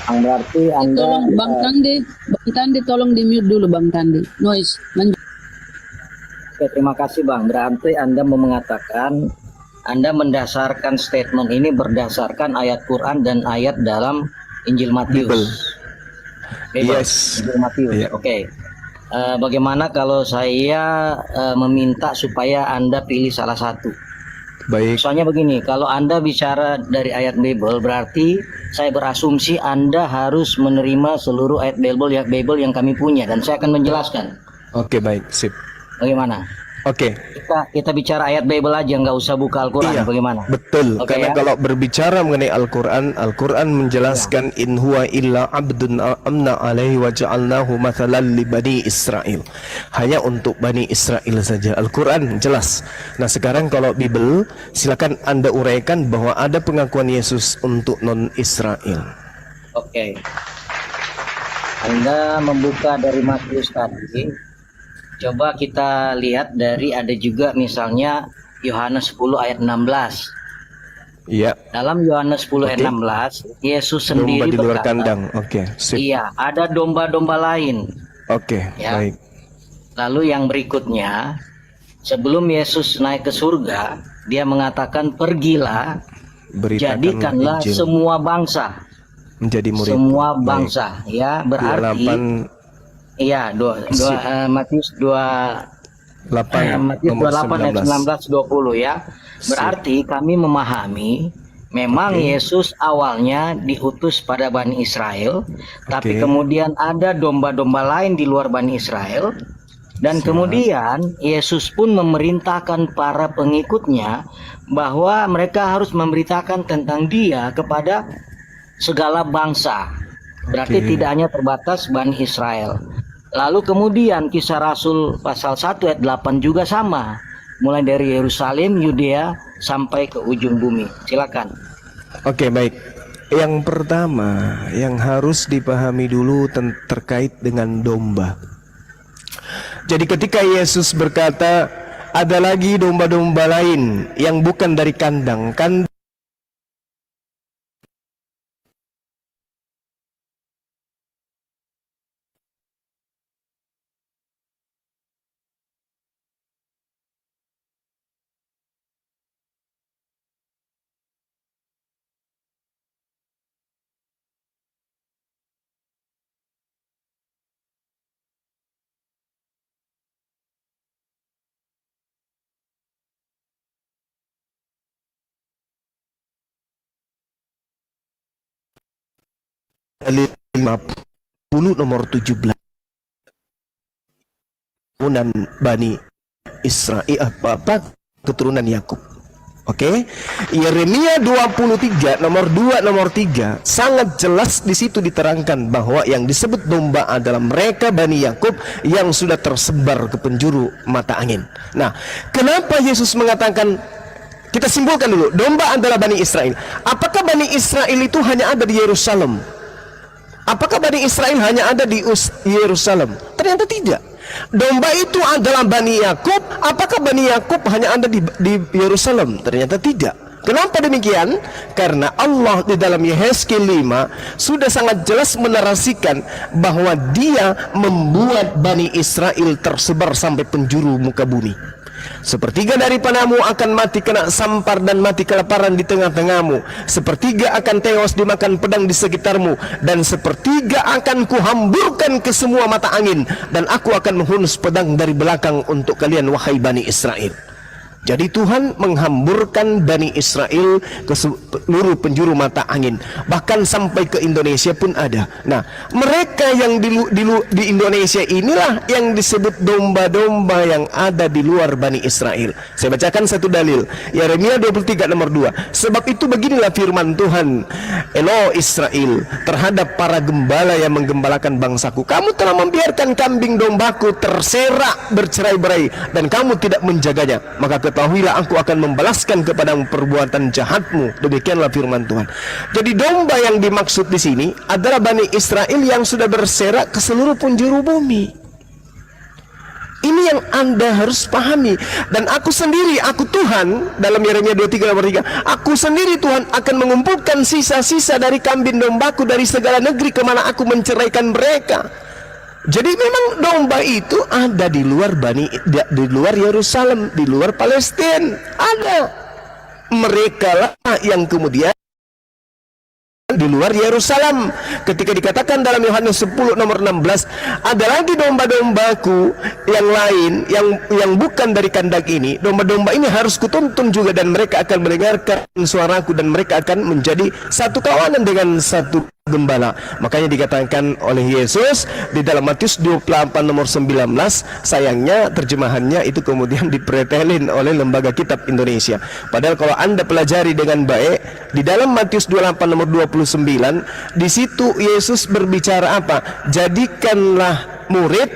Berarti Anda
Tolong Bang Tandi tolong di mute dulu Bang Tandi. Noise. Lanjut.
Oke, terima kasih Bang. Berarti Anda mau mengatakan Anda mendasarkan statement ini berdasarkan ayat Quran dan ayat dalam Injil Matius.
Bible. Yes.
Injil Matius.
Yeah.
Oke. Bagaimana kalau saya meminta supaya Anda pilih salah satu?
Baik.
Soalnya begini, kalau Anda bicara dari ayat Bible, berarti saya berasumsi Anda harus menerima seluruh ayat Bible yang kami punya, dan saya akan menjelaskan.
Oke, baik, sip.
Bagaimana?
Oke.
Kita bicara ayat Bible aja, nggak usah buka Al-Quran.
Iya,
bagaimana?
betul.
Oke,
Karena
ya?
kalau berbicara mengenai Al-Quran, Al-Quran menjelaskan in huwa illa abdun amna alaihi wa ja'alnahu mathalan li Bani Israel. Hanya untuk Bani Israel saja. Al-Quran jelas. Nah, sekarang kalau Bible, silakan Anda uraikan bahwa ada pengakuan Yesus untuk non-Israel.
Oke. Anda membuka dari Matius tadi. Coba kita lihat dari ada juga misalnya Yohanes 10 ayat 16.
Iya.
Dalam Yohanes 10 ayat 16, Yesus sendiri
Domba di luar
berkata,
kandang. Oke, sip.
iya, ada domba-domba lain.
Oke,
Ya.
baik.
Lalu yang berikutnya, sebelum Yesus naik ke surga, dia mengatakan, pergilah,
Beritakan
jadikanlah
Injil
semua bangsa.
menjadi murid.
Semua
Baik.
bangsa. Ya, berarti
28
iya, Matius
8
Matius
nomor
28 ayat 19-20 ya. Berarti kami memahami memang Yesus awalnya diutus pada Bani Israel, tapi kemudian ada domba-domba lain di luar Bani Israel, dan kemudian Yesus pun memerintahkan para pengikutnya bahwa mereka harus memberitakan tentang Dia kepada segala bangsa. Berarti tidak hanya terbatas Bani Israel. Lalu kemudian Kisah Rasul pasal 1 ayat 8 juga sama. Mulai dari Yerusalem, Yudea sampai ke ujung bumi. Silakan.
Oke, baik. Yang pertama yang harus dipahami dulu terkait dengan domba. Jadi ketika Yesus berkata ada lagi domba-domba lain yang bukan dari kandang, dalil 50 nomor 17 keturunan Bani Israel apa keturunan Yakub. Oke. Yeremia 23 nomor 2 nomor 3 sangat jelas di situ diterangkan bahwa yang disebut domba adalah mereka Bani Yakub yang sudah tersebar ke penjuru mata angin. Nah, kenapa Yesus mengatakan, kita simpulkan dulu, domba adalah Bani Israel. Apakah Bani Israel itu hanya ada di Yerusalem? Apakah Bani Israel hanya ada di Yerusalem? Ternyata tidak. Domba itu adalah Bani Yakub. Apakah Bani Yakub hanya ada di Yerusalem? Ternyata tidak. Kenapa demikian? Karena Allah di dalam Yehezkiel 5 sudah sangat jelas menarasikan bahwa Dia membuat Bani Israel tersebar sampai penjuru muka bumi. Sepertiga dari panamu akan mati kena sampar dan mati kelaparan di tengah-tengahmu. Sepertiga akan tewas dimakan pedang di sekitarmu, dan sepertiga akan kuhamburkan ke semua mata angin, dan aku akan menghunus pedang dari belakang untuk kalian, wahai Bani Israel. Jadi Tuhan menghamburkan Bani Israel ke seluruh penjuru mata angin, bahkan sampai ke Indonesia pun ada. Nah, mereka yang di Indonesia inilah yang disebut domba-domba yang ada di luar Bani Israel. Saya bacakan satu dalil, Yeremia 23 nomor 2. Sebab itu beginilah firman Tuhan, Elo Israel, terhadap para gembala yang menggembalakan bangsaku, kamu telah membiarkan kambing dombaku terserak bercerai-berai, dan kamu tidak menjaganya. Maka ketahuilah aku akan membalaskan kepadamu perbuatan jahatmu. Demikianlah firman Tuhan. Jadi domba yang dimaksud di sini adalah Bani Israel yang sudah berserak ke seluruh penjuru bumi. Ini yang Anda harus pahami. Dan aku sendiri, aku Tuhan, dalam Yeremia 23 nomor 3, aku sendiri Tuhan akan mengumpulkan sisa-sisa dari kambing dombaku dari segala negeri kemana aku menceraikan mereka. Jadi memang domba itu ada di luar di luar Yerusalem, di luar Palestina ada. Mereka lah yang kemudian di luar Yerusalem. Ketika dikatakan dalam Yohanes 10 nomor 16, ada lagi domba-dombaku yang lain yang bukan dari kandang ini. Domba-domba ini harus kutuntun juga, dan mereka akan mendengarkan suaraku, dan mereka akan menjadi satu kawanan dengan satu gembala. Makanya dikatakan oleh Yesus di dalam Matius 28 nomor 19, sayangnya terjemahannya itu kemudian dipretelin oleh Lembaga Kitab Indonesia. Padahal kalau Anda pelajari dengan baik di dalam Matius 28 nomor 29, di situ Yesus berbicara apa? Jadikanlah murid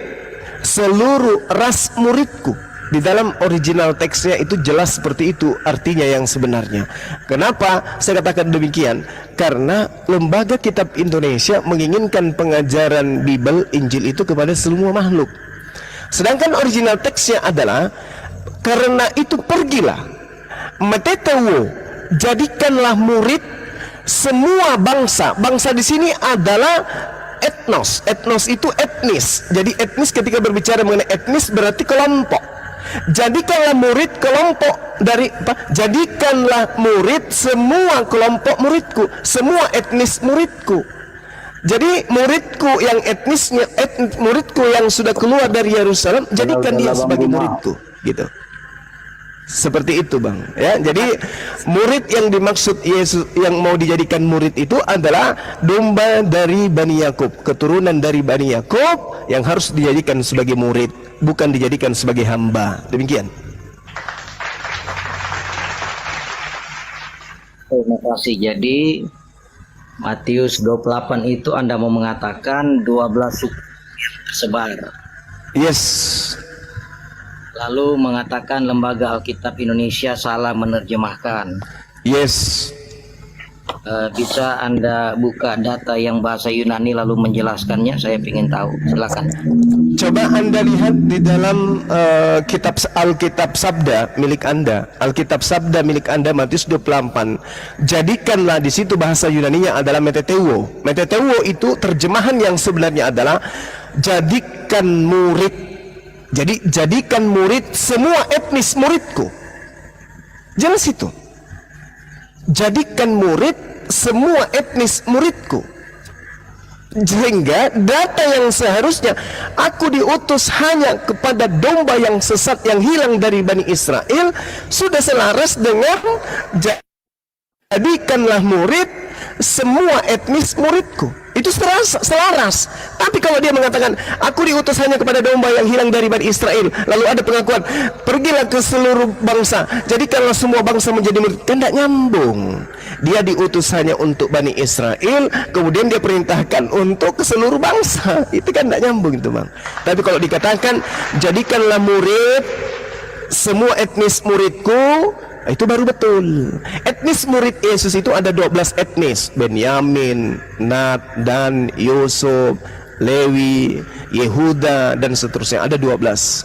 seluruh ras muridku. Di dalam original teksnya itu jelas seperti itu artinya yang sebenarnya. Kenapa saya katakan demikian? Karena Lembaga Kitab Indonesia menginginkan pengajaran Bible, Injil itu kepada semua makhluk. Sedangkan original teksnya adalah, karena itu pergilah, metetewo, jadikanlah murid semua bangsa. Bangsa di sini adalah etnos. Etnos itu etnis. Jadi etnis, ketika berbicara mengenai etnis berarti kelompok. Jadikanlah murid kelompok dari jadikanlah murid semua kelompok muridku, semua etnis muridku. Jadi muridku yang etnisnya muridku yang sudah keluar dari Yerusalem, jadikan dia sebagai muridku, gitu. Seperti itu, Bang. Ya, jadi murid yang dimaksud Yesus yang mau dijadikan murid itu adalah domba dari Bani Yakub, keturunan dari Bani Yakub yang harus dijadikan sebagai murid, bukan dijadikan sebagai hamba. Demikian.
Terima kasih. Jadi Matius 28 itu Anda mau mengatakan 12 suku tersebar.
Yes.
Lalu mengatakan Lembaga Alkitab Indonesia salah menerjemahkan.
Yes.
Bisa Anda buka data yang bahasa Yunani lalu menjelaskannya? Saya ingin tahu. Silakan.
Coba Anda lihat di dalam kitab Alkitab Sabda milik Anda. Alkitab Sabda milik Anda Matius 28. Jadikanlah, di situ bahasa Yunaninya adalah metetewo. Metetewo itu terjemahan yang sebenarnya adalah jadikan murid. Jadi jadikan murid semua etnis muridku. Jelas itu. Jadikan murid semua etnis muridku. Sehingga data yang seharusnya aku diutus hanya kepada domba yang sesat yang hilang dari Bani Israel sudah selaras dengan jadikanlah murid semua etnis muridku. Itu selaras. Tapi kalau dia mengatakan aku diutus hanya kepada domba yang hilang dari Bani Israel, lalu ada pengakuan pergilah ke seluruh bangsa, jadikanlah semua bangsa menjadi murid, kan tidak nyambung. Dia diutus hanya untuk Bani Israel, kemudian dia perintahkan untuk ke seluruh bangsa. Itu kan tidak nyambung itu, Bang. Tapi kalau dikatakan jadikanlah murid semua etnis muridku, itu baru betul. Etnis murid Yesus itu ada 12 etnis: Benyamin, Nat, Dan, Yusuf, Lewi, Yehuda, dan seterusnya. Ada 12.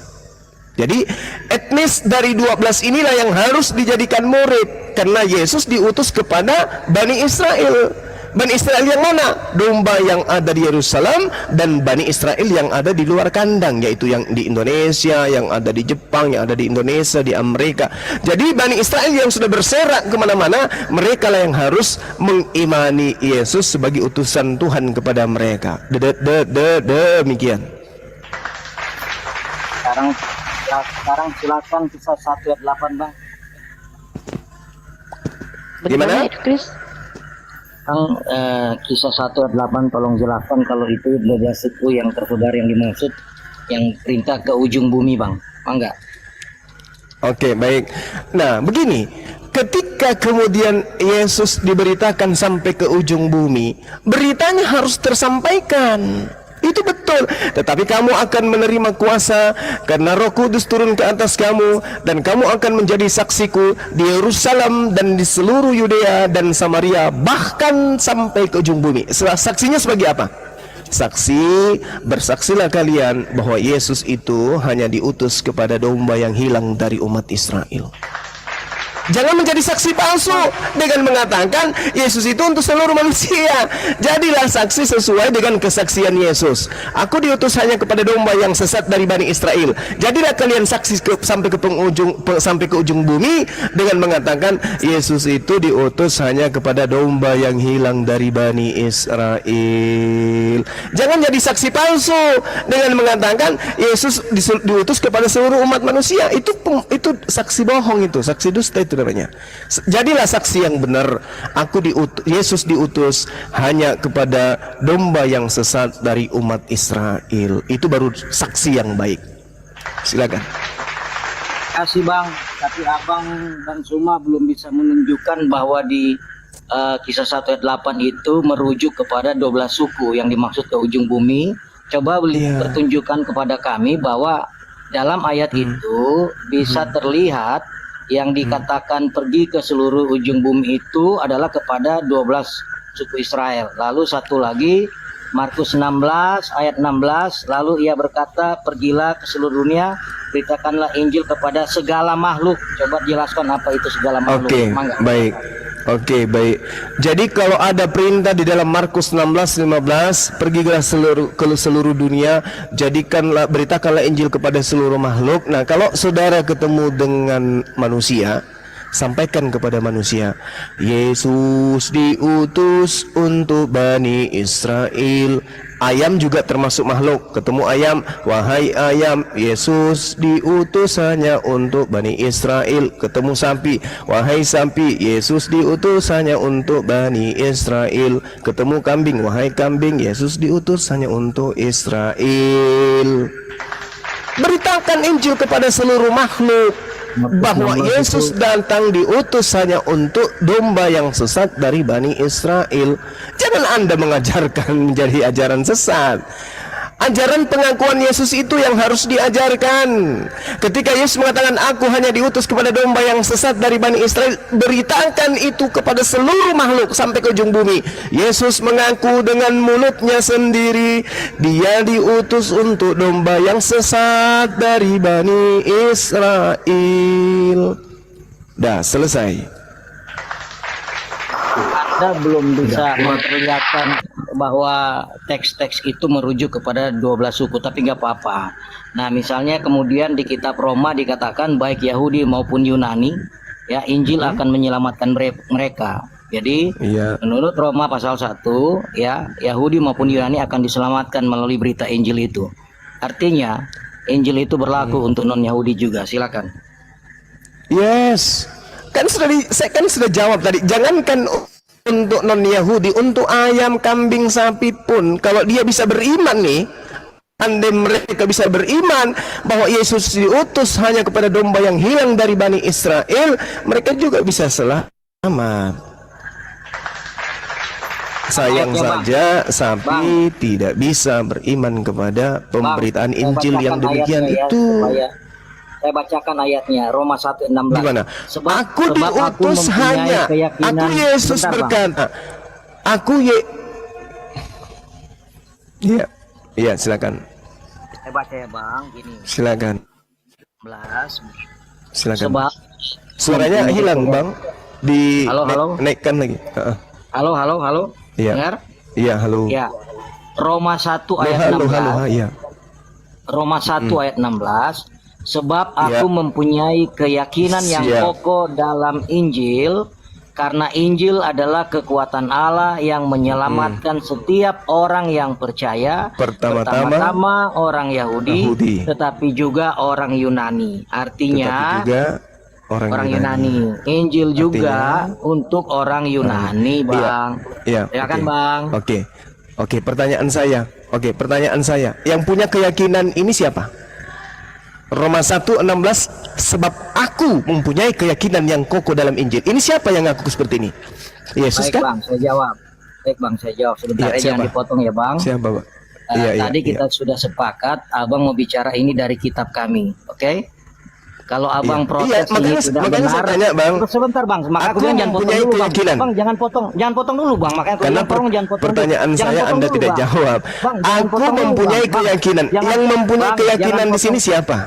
Jadi etnis dari 12 inilah yang harus dijadikan murid. Karena Yesus diutus kepada Bani Israel. Bani Israel yang mana? Domba yang ada di Yerusalem dan Bani Israel yang ada di luar kandang, yaitu yang di Indonesia, yang ada di Jepang, yang ada di Indonesia, di Amerika. Jadi Bani Israel yang sudah berserak kemana-mana, mereka lah yang harus mengimani Yesus sebagai utusan Tuhan kepada mereka. Demikian.
Sekarang silakan kisah 1 ayat 8 Bang.
Gimana?
Edu Kris?
Bang, kisah 1 ayat 8 tolong jelaskan kalau itu 12 suku yang tersebar yang dimaksud yang perintah ke ujung bumi Bang. Enggak?
Oke, baik. Nah, begini, ketika kemudian Yesus diberitakan sampai ke ujung bumi, beritanya harus tersampaikan. Itu betul. Tetapi kamu akan menerima kuasa karena Roh Kudus turun ke atas kamu, dan kamu akan menjadi saksiku di Yerusalem dan di seluruh Yudea dan Samaria, bahkan sampai ke ujung bumi. Saksinya sebagai apa? Saksi, bersaksilah kalian bahwa Yesus itu hanya diutus kepada domba yang hilang dari umat Israel. Jangan menjadi saksi palsu dengan mengatakan Yesus itu untuk seluruh manusia. Jadilah saksi sesuai dengan kesaksian Yesus. Aku diutus hanya kepada domba yang sesat dari Bani Israel. Jadilah kalian saksi sampai ke ujung bumi dengan mengatakan Yesus itu diutus hanya kepada domba yang hilang dari Bani Israel. Jangan jadi saksi palsu dengan mengatakan Yesus diutus kepada seluruh umat manusia. Itu saksi bohong, itu saksi dusta itu namanya. Jadilah saksi yang benar. Yesus diutus hanya kepada domba yang sesat dari umat Israel. Itu baru saksi yang baik. Silakan.
Kasih Bang, tapi Abang dan Suma belum bisa menunjukkan bahwa di kisah 1 ayat 8 itu merujuk kepada 12 suku yang dimaksud ke ujung bumi. Coba pertunjukkan kepada kami bahwa dalam ayat itu bisa terlihat yang dikatakan pergi ke seluruh ujung bumi itu adalah kepada 12 suku Israel. Lalu satu lagi Markus 16 ayat 16, lalu ia berkata, pergilah ke seluruh dunia, beritakanlah Injil kepada segala makhluk. Coba jelaskan apa itu segala makhluk.
Oke, baik. Oke, baik. Jadi kalau ada perintah di dalam Markus 16:15, pergilah ke seluruh dunia, beritakanlah Injil kepada seluruh makhluk. Nah, kalau saudara ketemu dengan manusia, sampaikan kepada manusia, Yesus diutus untuk Bani Israel. Ayam juga termasuk makhluk. Ketemu ayam, wahai ayam, Yesus diutus hanya untuk Bani Israel. Ketemu sapi, wahai sapi, Yesus diutus hanya untuk Bani Israel. Ketemu kambing, wahai kambing, Yesus diutus hanya untuk Israel. Beritakan Injil kepada seluruh makhluk bahwa Yesus datang diutus hanya untuk domba yang sesat dari Bani Israel. Jangan Anda mengajarkan menjadi ajaran sesat. Ajaran pengakuan Yesus itu yang harus diajarkan. Ketika Yesus mengatakan aku hanya diutus kepada domba yang sesat dari Bani Israel, beritakan itu kepada seluruh makhluk sampai ke ujung bumi. Yesus mengaku dengan mulutnya sendiri, dia diutus untuk domba yang sesat dari Bani Israel. Dah selesai.
Anda belum bisa memperlihatkan bahwa teks-teks itu merujuk kepada 12 suku, tapi nggak apa-apa. Nah, misalnya kemudian di kitab Roma dikatakan baik Yahudi maupun Yunani, ya, Injil akan menyelamatkan mereka. Jadi menurut Roma pasal 1, ya, Yahudi maupun Yunani akan diselamatkan melalui berita Injil itu. Artinya Injil itu berlaku untuk non-Yahudi juga. Silakan.
Yes. Saya kan sudah jawab tadi. Jangankan untuk non-Yahudi, untuk ayam, kambing, sapi pun, kalau dia bisa beriman nih, andai mereka bisa beriman bahwa Yesus diutus hanya kepada domba yang hilang dari Bani Israel, mereka juga bisa selamat. Sayang saja sapi tidak bisa beriman kepada pemberitaan Injil yang demikian itu.
Saya bacakan ayatnya, Roma 1:16.
Gimana? Aku diutus hanya, aku Yesus berkata, Iya, silakan.
Saya baca ya Bang, gini.
Silakan.
11.
Silakan.
Sebab
Suaranya hilang Bang.
Halo.
naikkan lagi.
Halo.
Iya.
Dengar?
Iya, halo.
Ya. Roma 1
Loh,
ayat
halo,
16.
halo, iya.
Roma 1 ayat 16. Sebab
Ya.
aku mempunyai keyakinan yang
Siap.
kokoh dalam Injil, karena Injil adalah kekuatan Allah yang menyelamatkan setiap orang yang percaya,
Pertama-tama
orang Yahudi,
Yahudi.
tetapi juga orang Yunani.
Tetapi
Artinya
juga orang Yunani.
Injil juga untuk orang Yunani, Bang.
Iya,
Ya kan,
oke.
Bang?
Oke, pertanyaan saya. Yang punya keyakinan ini siapa? Roma 1:16, sebab aku mempunyai keyakinan yang kokoh dalam Injil. Ini siapa yang ngaku seperti ini? Yesus
Baik,
kan?
Bang, saya jawab. Sebentar
Iya,
ya, jangan
siapa?
dipotong ya, Bang.
Siapa, Pak?
Tadi kita sudah sepakat, Abang mau bicara ini dari kitab kami, oke? Kalau Abang
Iya.
protes
Iya,
ini
makanya-
sudah
makanya
benar.
saya tanya, Bang.
Sebentar, Bang. Maka aku
Aku
bilang jangan potong
mempunyai
dulu, Bang.
keyakinan.
Bang, jangan potong dulu, Bang. Makanya aku
Karena
bilang tolong jangan potong.
pertanyaan
Jangan
saya
potong
Anda
dulu,
tidak
Bang.
jawab.
Bang, jangan
Aku
potong dulu,
mempunyai
Bang. Bang,
keyakinan.
jangan-
Yang mempunyai
Bang,
keyakinan
jangan
di sini
potong.
siapa?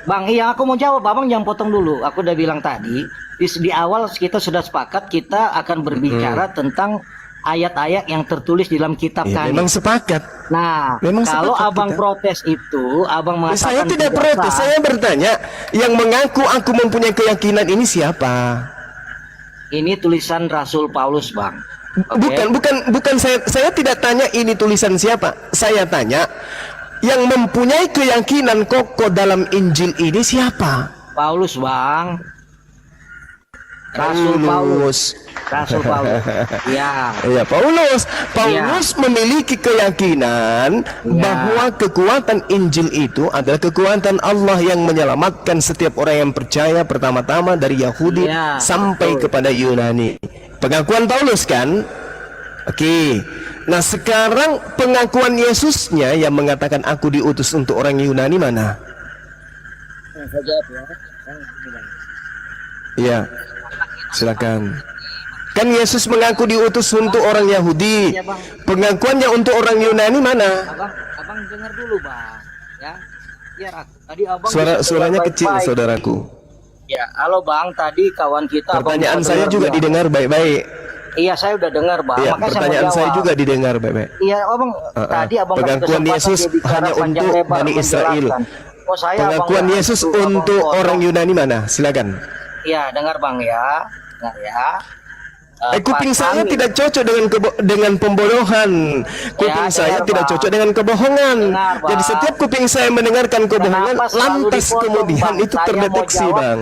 Bang, iya aku mau jawab, Abang jangan potong dulu. Aku udah bilang tadi, di awal kita sudah sepakat kita akan berbicara tentang ayat-ayat yang tertulis di dalam kitab
Ya,
kami.
memang sepakat.
Nah,
Memang
kalau
sepakat
Abang
kita.
protes itu, Abang mengatakan
Saya tidak protes,
sah.
saya bertanya, yang mengaku aku mempunyai keyakinan ini siapa?
Ini tulisan Rasul Paulus, Bang. Oke?
Bukan saya tidak tanya ini tulisan siapa. Saya tanya yang mempunyai keyakinan kokoh dalam Injil ini siapa?
Paulus, Bang. Rasul Paulus. Ya.
Ya, Paulus memiliki keyakinan bahwa kekuatan Injil itu adalah kekuatan Allah yang menyelamatkan setiap orang yang percaya, pertama-tama dari Yahudi
Ya,
sampai
betul.
kepada Yunani. Pengakuan Paulus kan? Oke. Nah, sekarang pengakuan Yesusnya yang mengatakan aku diutus untuk orang Yunani mana? Ya. Silakan. Kan Yesus mengaku diutus untuk orang Yahudi.
Iya, Bang.
Pengakuannya untuk orang Yunani mana?
Abang dengar dulu, Bang. Ya. Biar aku. Tadi Abang
Suaranya
bisa
kecil,
baik-baik.
saudaraku.
Ya, halo Bang. Tadi kawan kita Abang
Pertanyaan
bisa
saya
dengar
juga
dia.
didengar baik-baik.
Iya, saya udah dengar, Bang.
Iya,
Makanya
pertanyaan
mau
saya
jawab.
juga didengar baik-baik.
Iya, Abang. Tadi Abang kasih
Pengakuan
kesempatan
Yesus
dia bicara
hanya
panjang
untuk
lebar
Bani Israel.
menjelaskan. Oh, saya Abang
Pengakuan
nggak
Yesus
setuju, Abang
untuk
potong.
orang Yunani mana? Silakan.
Iya, dengar Bang ya. Dengar ya.
Kuping
Pas
saya
kami-
tidak cocok dengan pembodohan. Kuping
Ya,
saya
dengar,
tidak
Bang.
cocok dengan kebohongan.
Dengar, Bang.
Jadi setiap kuping saya mendengarkan kebohongan,
Kenapa selalu
lantas
dipotong,
kemudian
Bang?
itu
Saya mau
terdeteksi,
jawab.
Bang.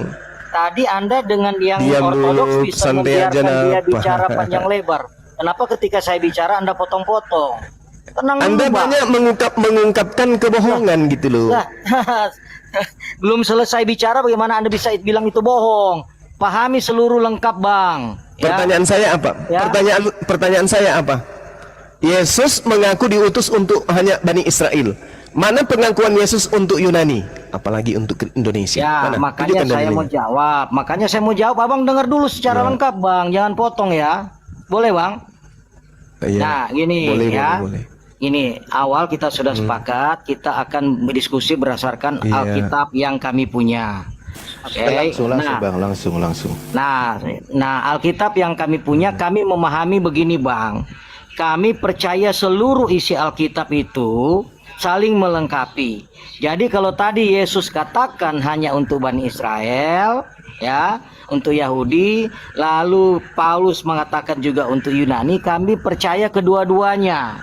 Tadi Anda dengan yang
Diam
ortodoks
dulu,
bisa
santai aja,
membiarkan dia
Napa.
bicara panjang lebar. Kenapa ketika saya bicara Anda potong-potong? Tenang
Anda
dulu, Bang.
banyak mengungkapkan kebohongan gitu loh.
Lah, belum selesai bicara bagaimana Anda bisa bilang itu bohong? Pahami seluruh lengkap, Bang. Ya.
Pertanyaan saya apa?
Ya.
Pertanyaan saya apa? Yesus mengaku diutus untuk hanya Bani Israel. Mana pengakuan Yesus untuk Yunani? Apalagi untuk Indonesia.
Ya,
Mana?
makanya
Tunjukkan
saya
dalilnya.
mau jawab. Makanya saya mau jawab. Abang dengar dulu secara
Ya.
lengkap, Bang. Jangan potong ya. Boleh, Bang?
Iya.
Nah, gini
Boleh,
ya.
boleh.
Ini awal kita sudah sepakat, kita akan berdiskusi berdasarkan
Iya.
Alkitab yang kami punya. Oke.
Langsung,
Nah,
Bang, langsung.
Nah, Alkitab yang kami punya, kami memahami begini, Bang. Kami percaya seluruh isi Alkitab itu saling melengkapi. Jadi kalau tadi Yesus katakan hanya untuk Bani Israel, ya, untuk Yahudi, lalu Paulus mengatakan juga untuk Yunani, kami percaya kedua-duanya.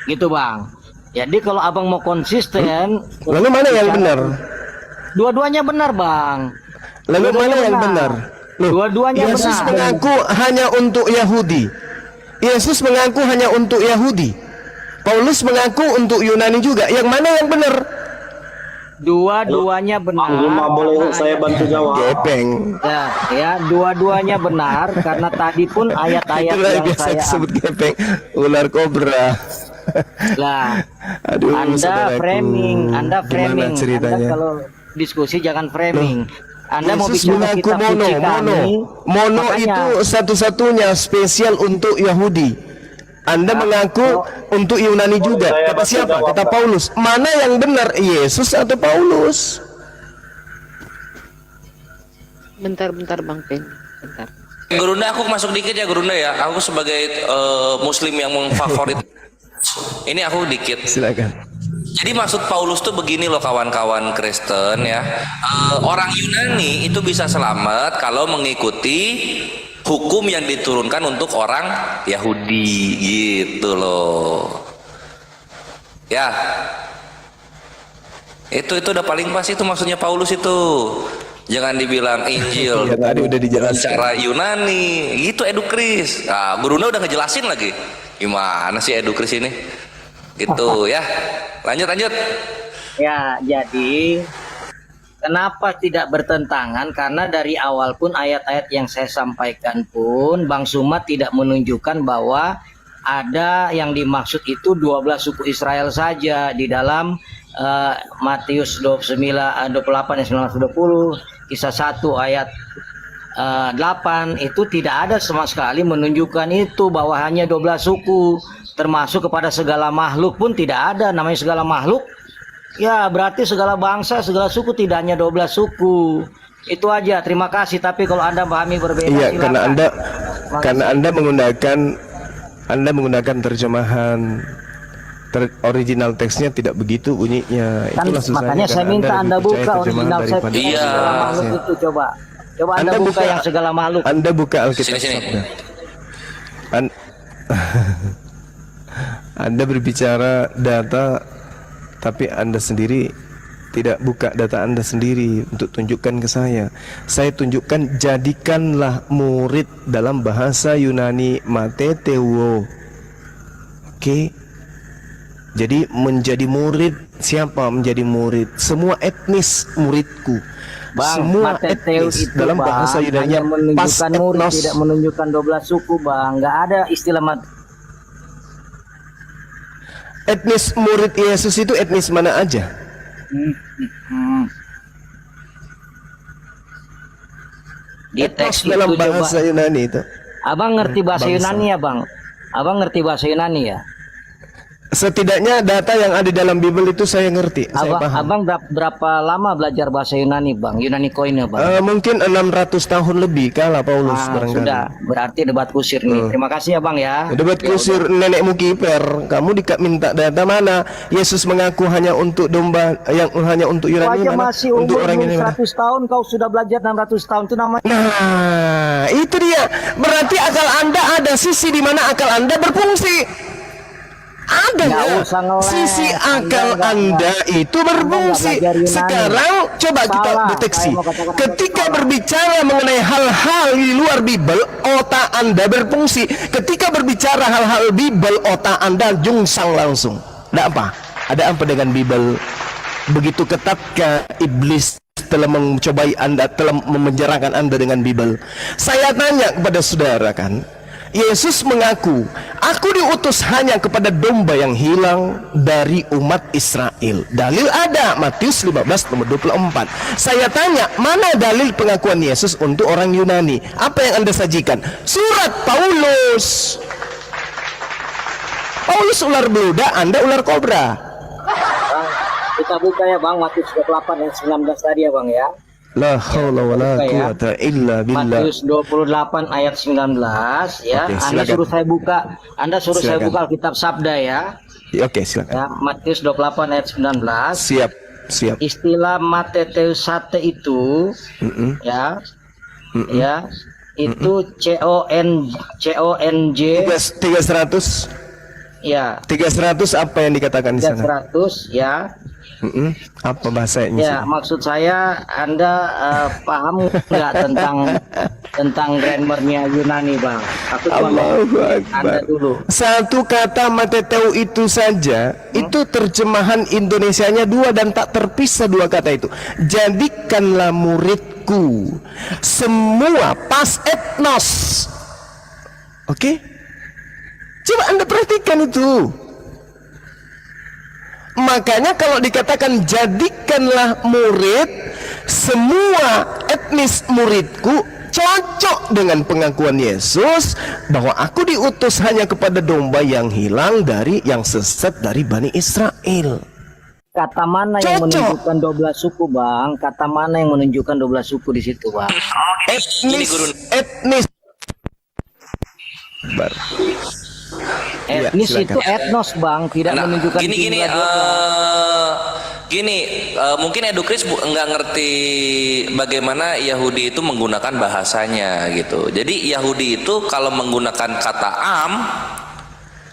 Gitu, Bang. Jadi kalau Abang mau konsisten,
Lalu mana yang benar?
dua-duanya benar, Bang.
Lalu
Dua-duanya
mana yang benar? Loh,
Dua-duanya
Yesus
benar.
mengaku hanya untuk Yahudi. Yesus mengaku hanya untuk Yahudi. Paulus mengaku untuk Yunani juga. Yang mana yang benar?
Dua-duanya benar.
boleh saya bantu jawab?
Gepeng.
Ya, dua-duanya benar karena tadi pun ayat-ayat
Itulah yang
yang
biasa
saya
disebut gepeng. Ular kobra.
lah.
Aduh,
Anda
saudaraku.
framing, Anda
Gimana
framing. Anda
ceritanya?
kalau diskusi jangan framing. Anda mau
Yesus
bicara
mengaku
kitab
mono,
suci kami.
mono
makanya-
itu satu-satunya spesial untuk Yahudi. Anda mengaku untuk Yunani juga.
saya
Kata
bantu
siapa?
jawab,
Kata
Pak.
Paulus. Mana yang benar? Yesus atau Paulus?
Bentar Bang Pen. Bentar.
Gurunda, aku masuk dikit ya Gurunda ya. Aku sebagai muslim yang memfavorit. Ini aku dikit.
Silakan.
Jadi maksud Paulus tuh begini loh kawan-kawan Kristen ya. Orang Yunani itu bisa selamat kalau mengikuti hukum yang diturunkan untuk orang Yahudi gitu loh. Ya. Itu udah paling pas itu maksudnya Paulus itu. Jangan dibilang Injil
Ya, tadi udah dijelaskan.
Cara Yunani gitu Edukris. Nah, Bruno udah ngejelasin lagi. Gimana sih Edukris ini? Gitu ya. Lanjut.
Ya, jadi kenapa tidak bertentangan? Karena dari awal pun ayat-ayat yang saya sampaikan pun Bang Suma tidak menunjukkan bahwa ada yang dimaksud itu 12 suku Israel saja di dalam Matius 28 ayat 19-20, Kisah 1 ayat 8 itu tidak ada sama sekali menunjukkan itu bahwa hanya 12 suku, termasuk kepada segala makhluk pun tidak ada namanya segala makhluk. Ya berarti segala bangsa, segala suku, tidak hanya 12 suku. Itu aja, terima kasih. Tapi kalau Anda pahami berbeda,
Iya,
silakan.
karena Anda menggunakan terjemahan original teksnya tidak begitu bunyinya.
Kan
Itulah susahnya,
makanya saya minta Anda
lebih percaya
buka
terjemahan
original saya
daripada
Iya.
segala makhluk itu, coba Anda
Anda
buka
buka-
yang segala makhluk.
Anda buka Alkitab
Sini.
Sabda. Anda berbicara data, tapi Anda sendiri tidak buka data Anda sendiri untuk tunjukkan ke saya. Saya tunjukkan, jadikanlah murid dalam bahasa Yunani mateteuo. Oke. Jadi menjadi murid, siapa menjadi murid? Semua etnis muridku.
Bang,
Semua
Mateteu
etnis
itu
dalam
Bang,
bahasa Yunani
hanya menunjukkan
pas
murid,
etnos.
tidak menunjukkan 12 suku, Bang. Nggak ada istilah
Etnis murid Yesus itu etnis mana aja?
di
Etnos
teks
dalam
itu, coba.
bahasa Yunani itu.
Abang ngerti bahasa
Bangsa.
Yunani ya, Bang? Abang ngerti bahasa Yunani ya?
Setidaknya data yang ada dalam Bible itu saya ngerti, saya paham.
Abang berapa lama belajar bahasa Yunani, Bang? Yunani koin ya, Bang?
Mungkin 600 tahun lebih kala Paulus barangkali.
Sudah, berarti debat kusir nih. Terima kasih ya, Bang ya.
Debat kusir nenekmu kiper. Kamu minta data mana? Yesus mengaku hanya untuk domba, yang hanya untuk
Kau
Yunani
aja
mana?
masih
Untuk
umur
orang ini mana?
100 tahun, kau sudah belajar 600 tahun, itu namanya
Nah, itu dia. Berarti akal Anda ada sisi di mana akal Anda berfungsi. Ada
Nggak
ya?
usah ngeles.
Sisi akal
Anda
itu berfungsi.
belajar Yunani.
Sekarang coba kita
Salah.
deteksi.
Saya mau katakan
Ketika
salah.
berbicara mengenai hal-hal di luar Bible, otak Anda berfungsi. Ketika berbicara hal-hal Bible, otak Anda jungsang langsung. Ada apa? Ada apa dengan Bible? Begitu ketatkah iblis telah mencobai Anda, telah memenjarakan Anda dengan Bible. Saya tanya kepada saudara kan, Yesus mengaku, aku diutus hanya kepada domba yang hilang dari umat Israel. Dalil ada, Matius 15 nomor 24. Saya tanya, mana dalil pengakuan Yesus untuk orang Yunani? Apa yang Anda sajikan? Surat Paulus. Paulus ular beluda, Anda ular kobra.
Bang, kita buka ya, Bang, Matius 28 ayat 19 tadi ya, Bang ya.
La haula wala
Buka ya.
quwata illa billah.
Matius 28 ayat 19 ya.
Oke,
Anda
silakan.
suruh saya buka. Anda suruh saya
Silakan.
buka Alkitab Sabda ya.
Oke, silakan.
Ya, Matius 28 ayat 19.
Siap.
Istilah mateteusate itu ya. Ya. Itu CONJ
300
ya.
300 apa yang dikatakan di sana?
300 ya.
Apa bahasanya?
Ya, maksud saya Anda paham nggak tentang grammarnya Yunani, Bang? Aku cuma
Allahu
Anda
Akbar.
dulu.
Satu kata mateteu itu saja, itu terjemahan Indonesianya dua dan tak terpisah dua kata itu. Jadikanlah muridku. Semua pas etnos. Oke? Coba Anda perhatikan itu. Makanya kalau dikatakan jadikanlah murid, semua etnis muridku, cocok dengan pengakuan Yesus bahwa aku diutus hanya kepada domba yang hilang dari, yang sesat dari Bani Israel.
Kata mana yang
Cocok.
menunjukkan 12 suku, Bang? Kata mana yang menunjukkan 12 suku di situ, Bang?
Etnis gambar. Iya,
Etnis
silakan.
itu etnos bang, tidak
Nah,
menunjukkan
gini
jumlah jumlah.
mungkin Edukris nggak ngerti bagaimana Yahudi itu menggunakan bahasanya gitu. Jadi Yahudi itu kalau menggunakan kata am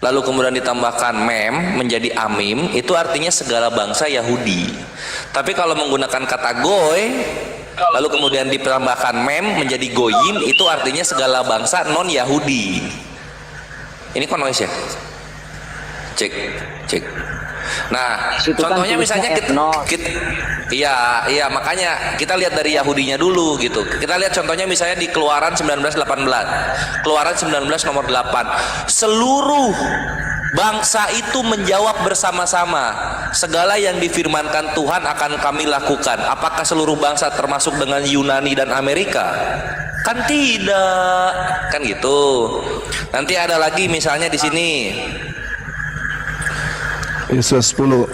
lalu kemudian ditambahkan mem menjadi amim, itu artinya segala bangsa Yahudi. Tapi kalau menggunakan kata goy lalu kemudian ditambahkan mem menjadi goyim, itu artinya segala bangsa non Yahudi. Ini kok noise ya? Cek. Nah,
Situ kan
contohnya
tulisnya
misalnya
etnos.
iya makanya kita lihat dari Yahudinya dulu gitu. Kita lihat contohnya misalnya di Keluaran 19:18. Keluaran 19 nomor 8. Seluruh bangsa itu menjawab bersama-sama, segala yang difirmankan Tuhan akan kami lakukan. Apakah seluruh bangsa termasuk dengan Yunani dan Amerika? Kan tidak, kan gitu. Nanti ada lagi misalnya di sini.
Yesus 10.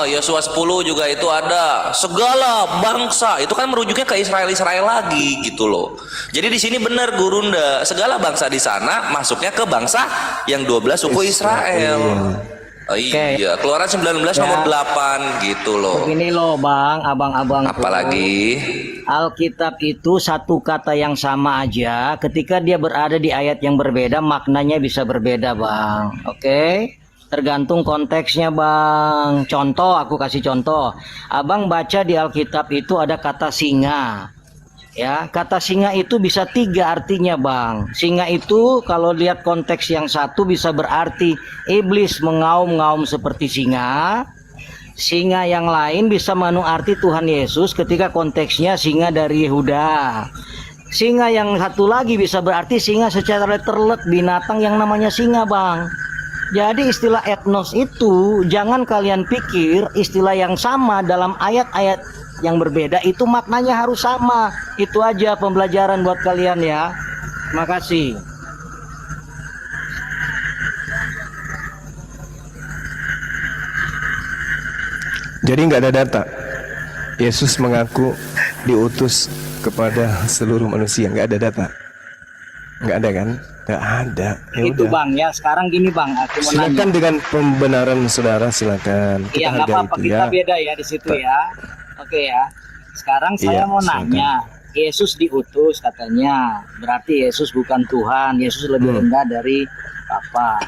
Yosua 10 juga itu ada segala bangsa, itu kan merujuknya ke Israel lagi gitu loh. Jadi di sini benar Gurunda, segala bangsa di sana masuknya ke bangsa yang 12 suku Israel. Iya, Keluaran 19 nomor 8 gitu loh.
Begini loh bang, abang-abang.
Apalagi
Alkitab itu satu kata yang sama aja, ketika dia berada di ayat yang berbeda, maknanya bisa berbeda bang. Oke? Tergantung konteksnya bang. Contoh, aku kasih contoh. Abang baca di Alkitab itu ada kata singa. Ya, kata singa itu bisa 3 artinya bang. Singa itu kalau lihat konteks yang satu bisa berarti iblis mengaum-ngaum seperti singa. Singa yang lain bisa mengandung arti Tuhan Yesus ketika konteksnya singa dari Yehuda. Singa yang satu lagi bisa berarti singa secara terlek, binatang yang namanya singa bang. Jadi istilah etnos itu jangan kalian pikir istilah yang sama dalam ayat-ayat yang berbeda itu maknanya harus sama. Itu aja pembelajaran buat kalian ya. Makasih.
Jadi nggak ada data. Yesus mengaku diutus kepada seluruh manusia, nggak ada data. Nggak ada kan? Nggak ada. Ya
Itu
udah.
bang ya. Sekarang gini bang, aku mau nanya.
Silakan dengan pembenaran saudara, silakan.
Iya nggak apa-apa, kita beda ya di situ ya. Oke ya. Sekarang saya
Iya,
mau
silakan.
nanya. Yesus diutus katanya, berarti Yesus bukan Tuhan. Yesus lebih rendah dari Bapa.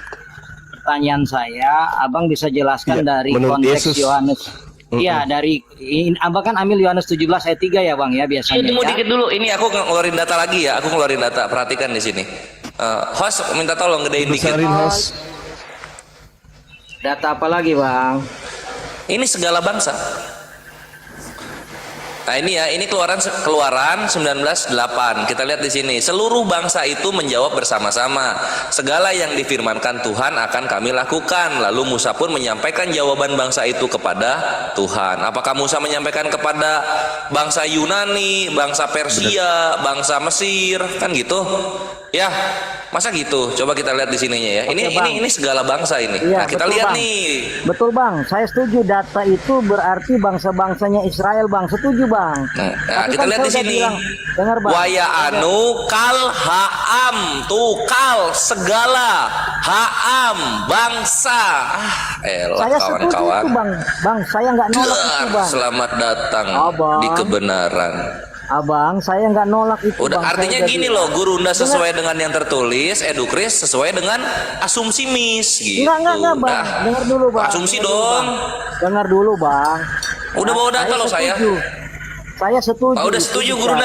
Pertanyaan saya, abang bisa jelaskan
Iya,
dari
menurut
konteks
Yesus.
Yohanes? Iya, dari abang kan ambil Yohanes 17 ayat 3 ya bang ya biasanya.
tunggu
Ya?
dikit dulu, ini aku ngeluarin data lagi ya. Aku ngeluarin data, perhatikan di sini. Host minta tolong gedein dikit.
Besarin host.
Data apa lagi bang?
Ini segala bangsa. Nah ini ya, ini Keluaran 19:8. Kita lihat di sini. Seluruh bangsa itu menjawab bersama-sama. Segala yang difirmankan Tuhan akan kami lakukan. Lalu Musa pun menyampaikan jawaban bangsa itu kepada Tuhan. Apakah Musa menyampaikan kepada bangsa Yunani, bangsa Persia, bangsa Mesir, kan gitu? Ya, masa gitu? Coba kita lihat di sininya ya.
Oke, Bang.
Ini segala bangsa ini.
Iya,
Nah, kita
betul,
lihat
Bang.
nih.
Betul bang, saya setuju data itu berarti bangsa-bangsanya Israel bang, setuju bang.
Nah,
Tapi
kita
kan
lihat
saya
di
udah
sini.
bilang, dengar bang.
Waya anu kal haam, tuh kal segala haam bangsa. Elah
Saya setuju
kawan-kawan.
itu bang, bang saya nggak nolak itu
Dar,
bang.
selamat datang
Abang.
di kebenaran.
Abang, saya nggak nolak itu
Udah,
bang.
artinya
Saya udah
gini
bilang.
loh, Gurunda sesuai dengan yang tertulis, Edukris sesuai dengan asumsi mis gitu.
Enggak bang,
Dah.
dengar dulu bang.
Asumsi
Dengar dulu,
dong.
Bang. Dengar dulu bang.
Udah bawa data loh saya.
setuju. Saya setuju.
Udah setuju
Itu
Gurunda.